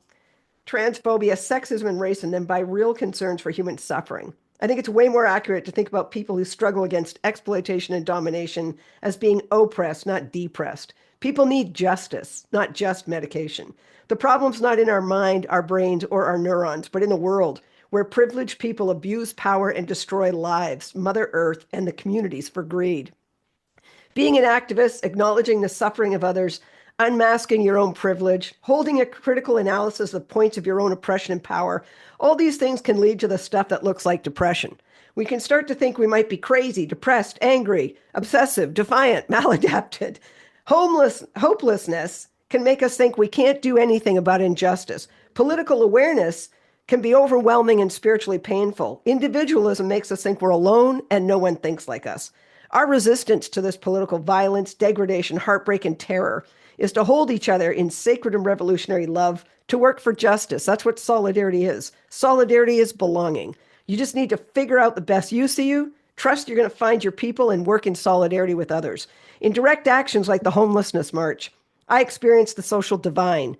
transphobia, sexism, and racism than by real concerns for human suffering. I think it's way more accurate to think about people who struggle against exploitation and domination as being oppressed, not depressed. People need justice, not just medication. The problem's not in our mind, our brains, or our neurons, but in the world where privileged people abuse power and destroy lives, Mother Earth, and the communities for greed. Being an activist, acknowledging the suffering of others, unmasking your own privilege, holding a critical analysis of points of your own oppression and power, all these things can lead to the stuff that looks like depression. We can start to think we might be crazy, depressed, angry, obsessive, defiant, maladapted. Hopelessness can make us think we can't do anything about injustice. Political awareness can be overwhelming and spiritually painful. Individualism makes us think we're alone and no one thinks like us. Our resistance to this political violence, degradation, heartbreak, and terror is to hold each other in sacred and revolutionary love, to work for justice. That's what solidarity is. Solidarity is belonging. You just need to figure out the best use of you, trust you're going to find your people, and work in solidarity with others. In direct actions like the homelessness march, I experienced the social divine.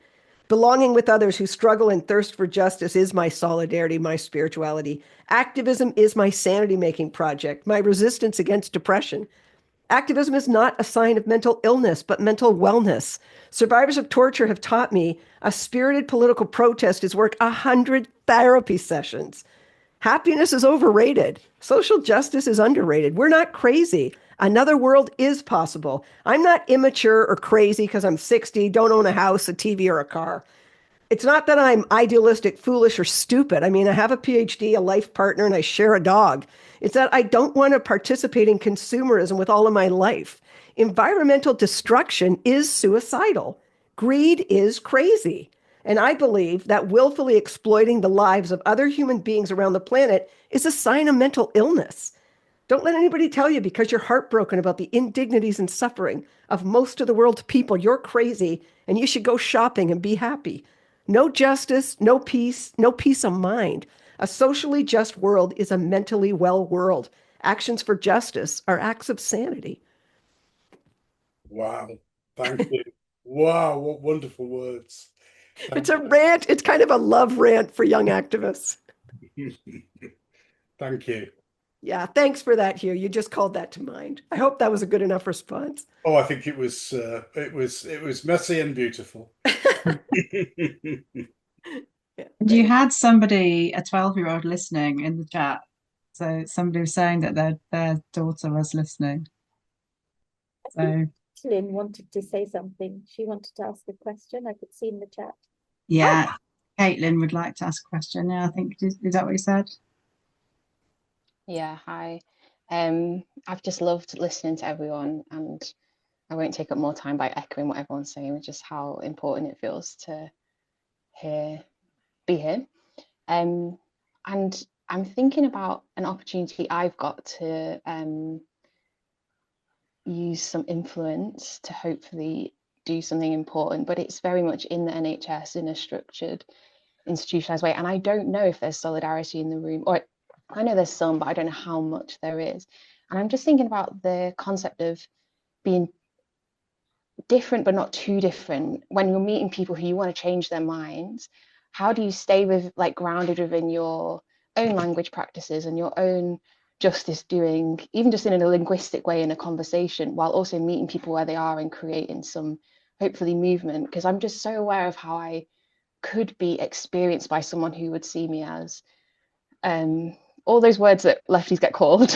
Belonging with others who struggle and thirst for justice is my solidarity, my spirituality. Activism is my sanity-making project, my resistance against depression. Activism is not a sign of mental illness, but mental wellness. Survivors of torture have taught me a spirited political protest is worth 100 therapy sessions. Happiness is overrated. Social justice is underrated. We're not crazy. Another world is possible. I'm not immature or crazy because I'm 60, don't own a house, a TV, or a car. It's not that I'm idealistic, foolish, or stupid. I mean, I have a PhD, a life partner, and I share a dog. It's that I don't want to participate in consumerism with all of my life. Environmental destruction is suicidal. Greed is crazy. And I believe that willfully exploiting the lives of other human beings around the planet is a sign of mental illness. Don't let anybody tell you because you're heartbroken about the indignities and suffering of most of the world's people, you're crazy and you should go shopping and be happy. No justice, no peace of mind. A socially just world is a mentally well world. Actions for justice are acts of sanity. Wow. Thank you. Wow, what wonderful words. It's a rant. It's kind of a love rant for young activists. Thank you. Yeah, thanks for that, Hugh. You just called that to mind. I hope that was a good enough response. Oh, I think it was messy and beautiful. Yeah, You had somebody, a 12-year-old listening in the chat. So somebody was saying that their daughter was listening. So Lynn wanted to say something. She wanted to ask a question. I could see in the chat. yeah, Caitlin would like to ask a question. Yeah, I think is that what you said? Yeah, hi. I've just loved listening to everyone, and I won't take up more time by echoing what everyone's saying, just how important it feels to be here. And I'm thinking about an opportunity I've got to use some influence to hopefully do something important, but it's very much in the NHS in a structured, institutionalized way. And I don't know if there's solidarity in the room, or I know there's some, but I don't know how much there is. And I'm just thinking about the concept of being different, but not too different. When you're meeting people who you want to change their minds, how do you stay with grounded within your own language practices and your own justice doing, even just in a linguistic way in a conversation, while also meeting people where they are and creating some hopefully movement? Because I'm just so aware of how I could be experienced by someone who would see me as all those words that lefties get called.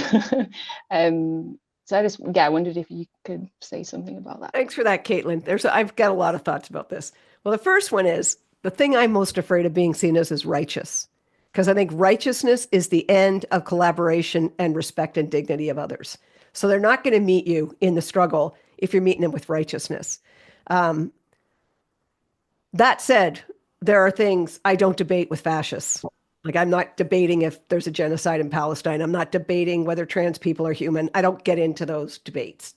So I wondered if you could say something about that. Thanks for that, Caitlin. I've got a lot of thoughts about this. Well, the first one is the thing I'm most afraid of being seen as is righteous, because I think righteousness is the end of collaboration and respect and dignity of others. So they're not going to meet you in the struggle if you're meeting them with righteousness. That said, there are things I don't debate with fascists. I'm not debating if there's a genocide in Palestine. I'm not debating whether trans people are human. I don't get into those debates.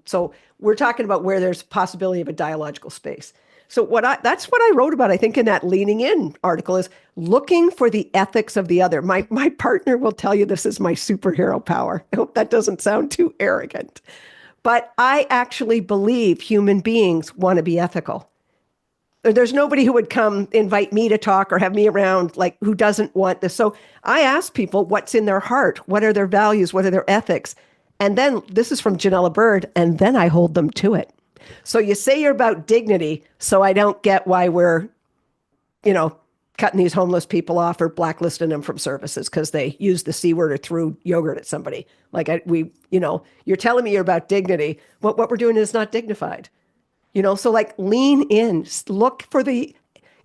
So we're talking about where there's possibility of a dialogical space. So that's what I wrote about, I think, in that Leaning In article, is looking for the ethics of the other. My partner will tell you this is my superhero power. I hope that doesn't sound too arrogant. But I actually believe human beings want to be ethical. There's nobody who would come invite me to talk or have me around who doesn't want this. So I ask people what's in their heart, what are their values, what are their ethics? And then this is from Janella Bird, and then I hold them to it. So you say you're about dignity, so I don't get why we're, cutting these homeless people off or blacklisting them from services because they use the C word or threw yogurt at somebody. You're telling me you're about dignity. What we're doing is not dignified. So lean in,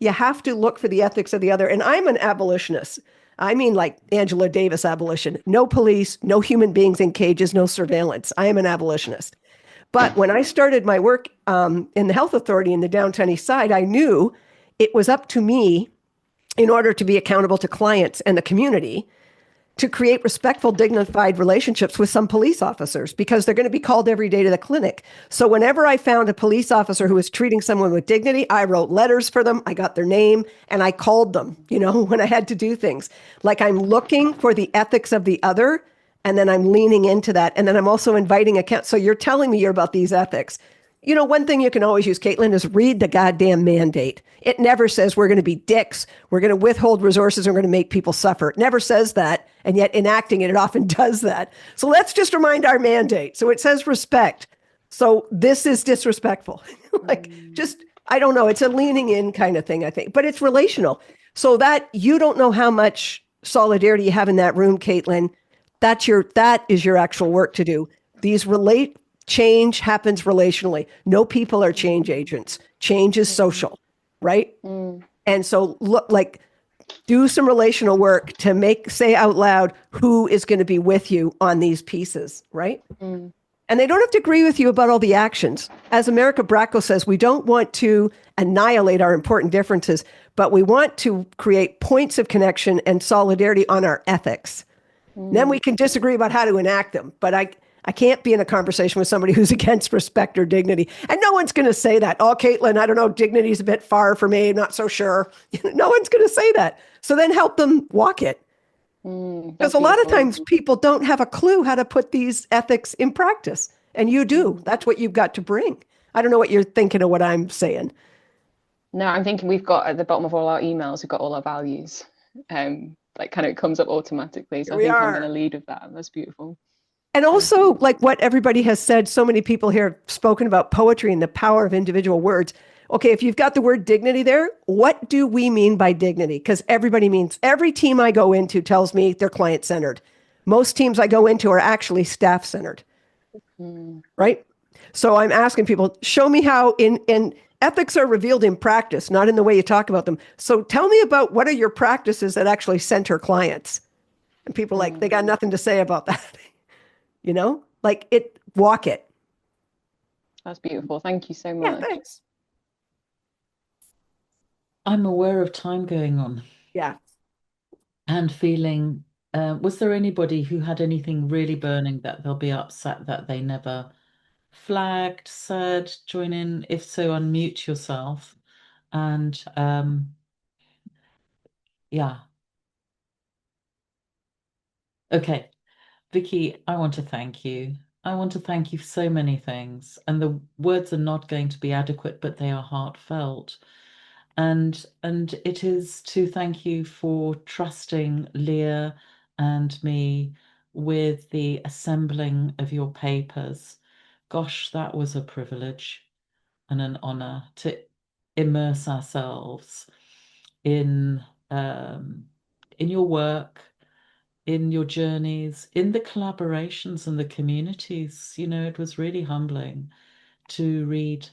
you have to look for the ethics of the other. And I'm an abolitionist. I mean, Angela Davis abolition, no police, no human beings in cages, no surveillance. I am an abolitionist. But when I started my work in the health authority in the downtown east side, I knew it was up to me, in order to be accountable to clients and the community, to create respectful, dignified relationships with some police officers because they're going to be called every day to the clinic. So whenever I found a police officer who was treating someone with dignity, I wrote letters for them. I got their name and I called them, when I had to do things. Like I'm looking for the ethics of the other, and then I'm leaning into that. And then I'm also inviting account. So you're telling me you're about these ethics. One thing you can always use, Caitlin, is read the goddamn mandate. It never says we're going to be dicks. We're going to withhold resources. We're going to make people suffer. It never says that. And yet enacting it often does that. So let's just remind our mandate. So it says respect. So this is disrespectful. I don't know. It's a leaning in kind of thing, I think. But it's relational. So that you don't know how much solidarity you have in that room, Caitlin. That is your actual work to do. Change happens relationally. No people are change agents. Change is social, right? And so do some relational work to say out loud who is going to be with you on these pieces, right? And they don't have to agree with you about all the actions. As America Bracco says, we don't want to annihilate our important differences, but we want to create points of connection and solidarity on our ethics. Then we can disagree about how to enact them. But I can't be in a conversation with somebody who's against respect or dignity. And no one's going to say that. Oh, Caitlin, I don't know, dignity's a bit far for me. I'm not so sure. No one's going to say that. So then help them walk it. Because a lot of times people don't have a clue how to put these ethics in practice. And you do. That's what you've got to bring. I don't know what you're thinking of what I'm saying. No, I'm thinking we've got at the bottom of all our emails, we've got all our values. It comes up automatically. So I think I'm going to lead with that. That's beautiful. And also, like what everybody has said, so many people here have spoken about poetry and the power of individual words. Okay, if you've got the word dignity there, what do we mean by dignity? Because every team I go into tells me they're client-centered. Most teams I go into are actually staff-centered, right? So I'm asking people, show me how in ethics are revealed in practice, not in the way you talk about them. So tell me about what are your practices that actually center clients? And people they got nothing to say about that. Walk it. That's beautiful. Thank you so much. Yeah, thanks. I'm aware of time going on. Yeah. And feeling, was there anybody who had anything really burning that they'll be upset that they never flagged, said, join in? If so, unmute yourself. And yeah. Okay. Vikki, I want to thank you. I want to thank you for so many things. And the words are not going to be adequate, but they are heartfelt. And it is to thank you for trusting Leah and me with the assembling of your papers. Gosh, that was a privilege and an honor to immerse ourselves in your work, in your journeys, in the collaborations and the communities. It was really humbling to read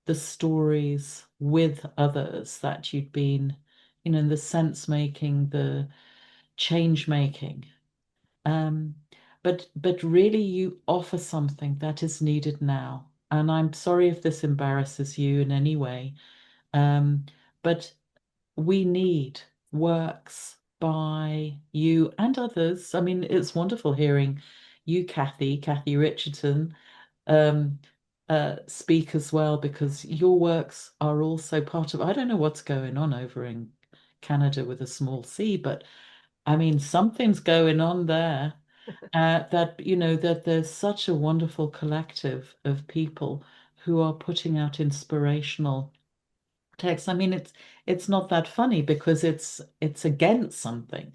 the stories with others that you'd been, in the sense making, the change making. But really you offer something that is needed now. And I'm sorry if this embarrasses you in any way. But we need works by you and others. I mean, it's wonderful hearing you, Kathy Richardson, speak as well, because your works are also part of, I don't know what's going on over in Canada with a small c, but I mean, something's going on there. That there's such a wonderful collective of people who are putting out inspirational text. I mean, it's not that funny because it's against something.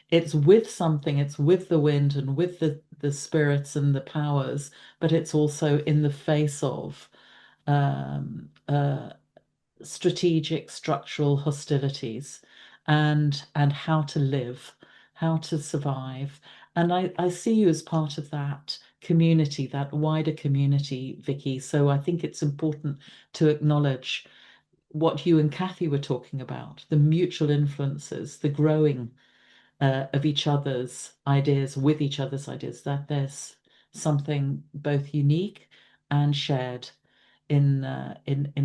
It's with something, it's with the wind and with the spirits and the powers, but it's also in the face of um, uh, strategic structural hostilities and how to live, how to survive. And I see you as part of that community, that wider community, Vikki. So I think it's important to acknowledge what you and Kathy were talking about, the mutual influences, the growing of each other's ideas with each other's ideas, that there's something both unique and shared in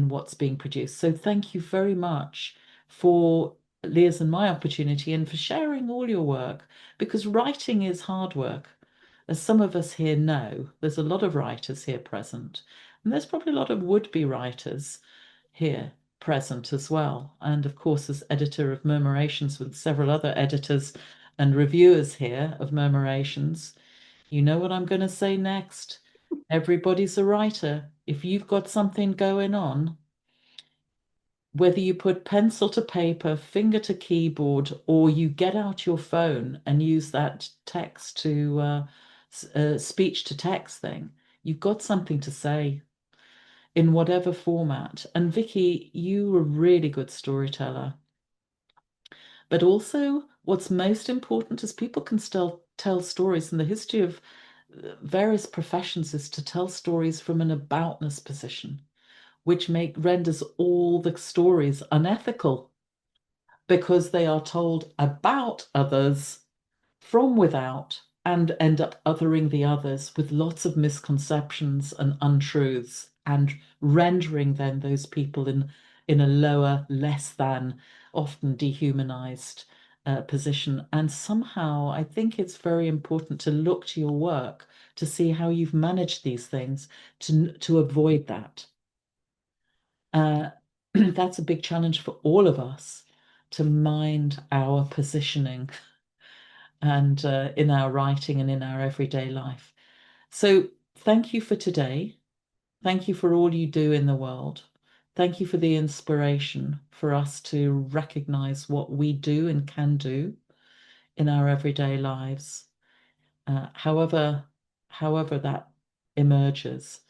what's being produced. So thank you very much for Leah's and my opportunity, and for sharing all your work, because writing is hard work. As some of us here know, there's a lot of writers here present, and there's probably a lot of would-be writers here present as well. And of course, as editor of Murmurations with several other editors and reviewers here of Murmurations, you know what I'm going to say next. Everybody's a writer. If you've got something going on, whether you put pencil to paper, finger to keyboard, or you get out your phone and use that text to speech to text thing, you've got something to say in whatever format. And Vikki, you were a really good storyteller. But also, what's most important is people can still tell stories, and the history of various professions is to tell stories from an aboutness position, which renders all the stories unethical because they are told about others from without and end up othering the others with lots of misconceptions and untruths, and rendering then those people in a lower, less than, often dehumanized position. And somehow I think it's very important to look to your work to see how you've managed these things to avoid that. That's a big challenge for all of us, to mind our positioning and in our writing and in our everyday life. So thank you for today. Thank you for all you do in the world. Thank you for the inspiration for us to recognize what we do and can do in our everyday lives, however that emerges.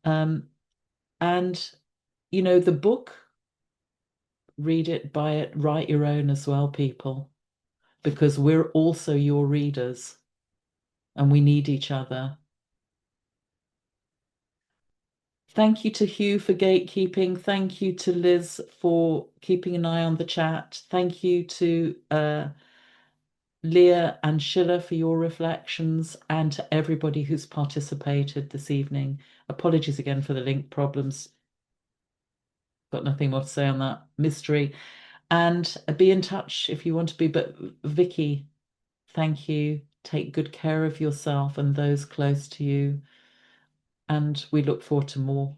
And you know, the book, read it, buy it, write your own as well, people, because we're also your readers and we need each other. Thank you to Hugh for gatekeeping. Thank you to Liz for keeping an eye on the chat. Thank you to Leah and Schiller for your reflections, and to everybody who's participated this evening. Apologies again for the link problems. Got nothing more to say on that mystery. And be in touch if you want to be. But Vikki, thank you. Take good care of yourself and those close to you. And we look forward to more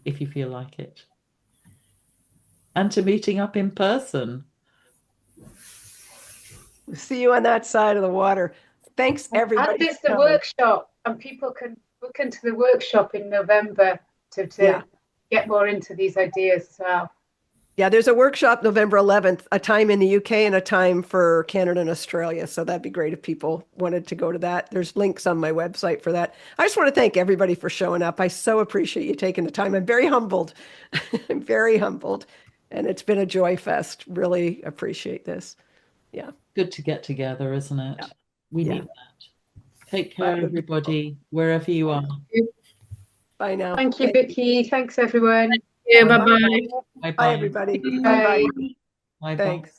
if you feel like it. And to meeting up in person. See you on that side of the water. Thanks, everybody. And there's the workshop, and people can look into the workshop in November to get more into these ideas as well. Yeah, there's a workshop November 11th, a time in the UK and a time for Canada and Australia. So that'd be great if people wanted to go to that. There's links on my website for that. I just want to thank everybody for showing up. I so appreciate you taking the time. I'm very humbled. I'm very humbled. And it's been a joy fest. Really appreciate this. Yeah. Good to get together, isn't it? Yeah. We need that. Take care, everybody, wherever you are. Bye now. Thank you, Vikki. Thanks, everyone. Yeah, bye-bye. Bye, everybody. Bye. Bye. Thanks.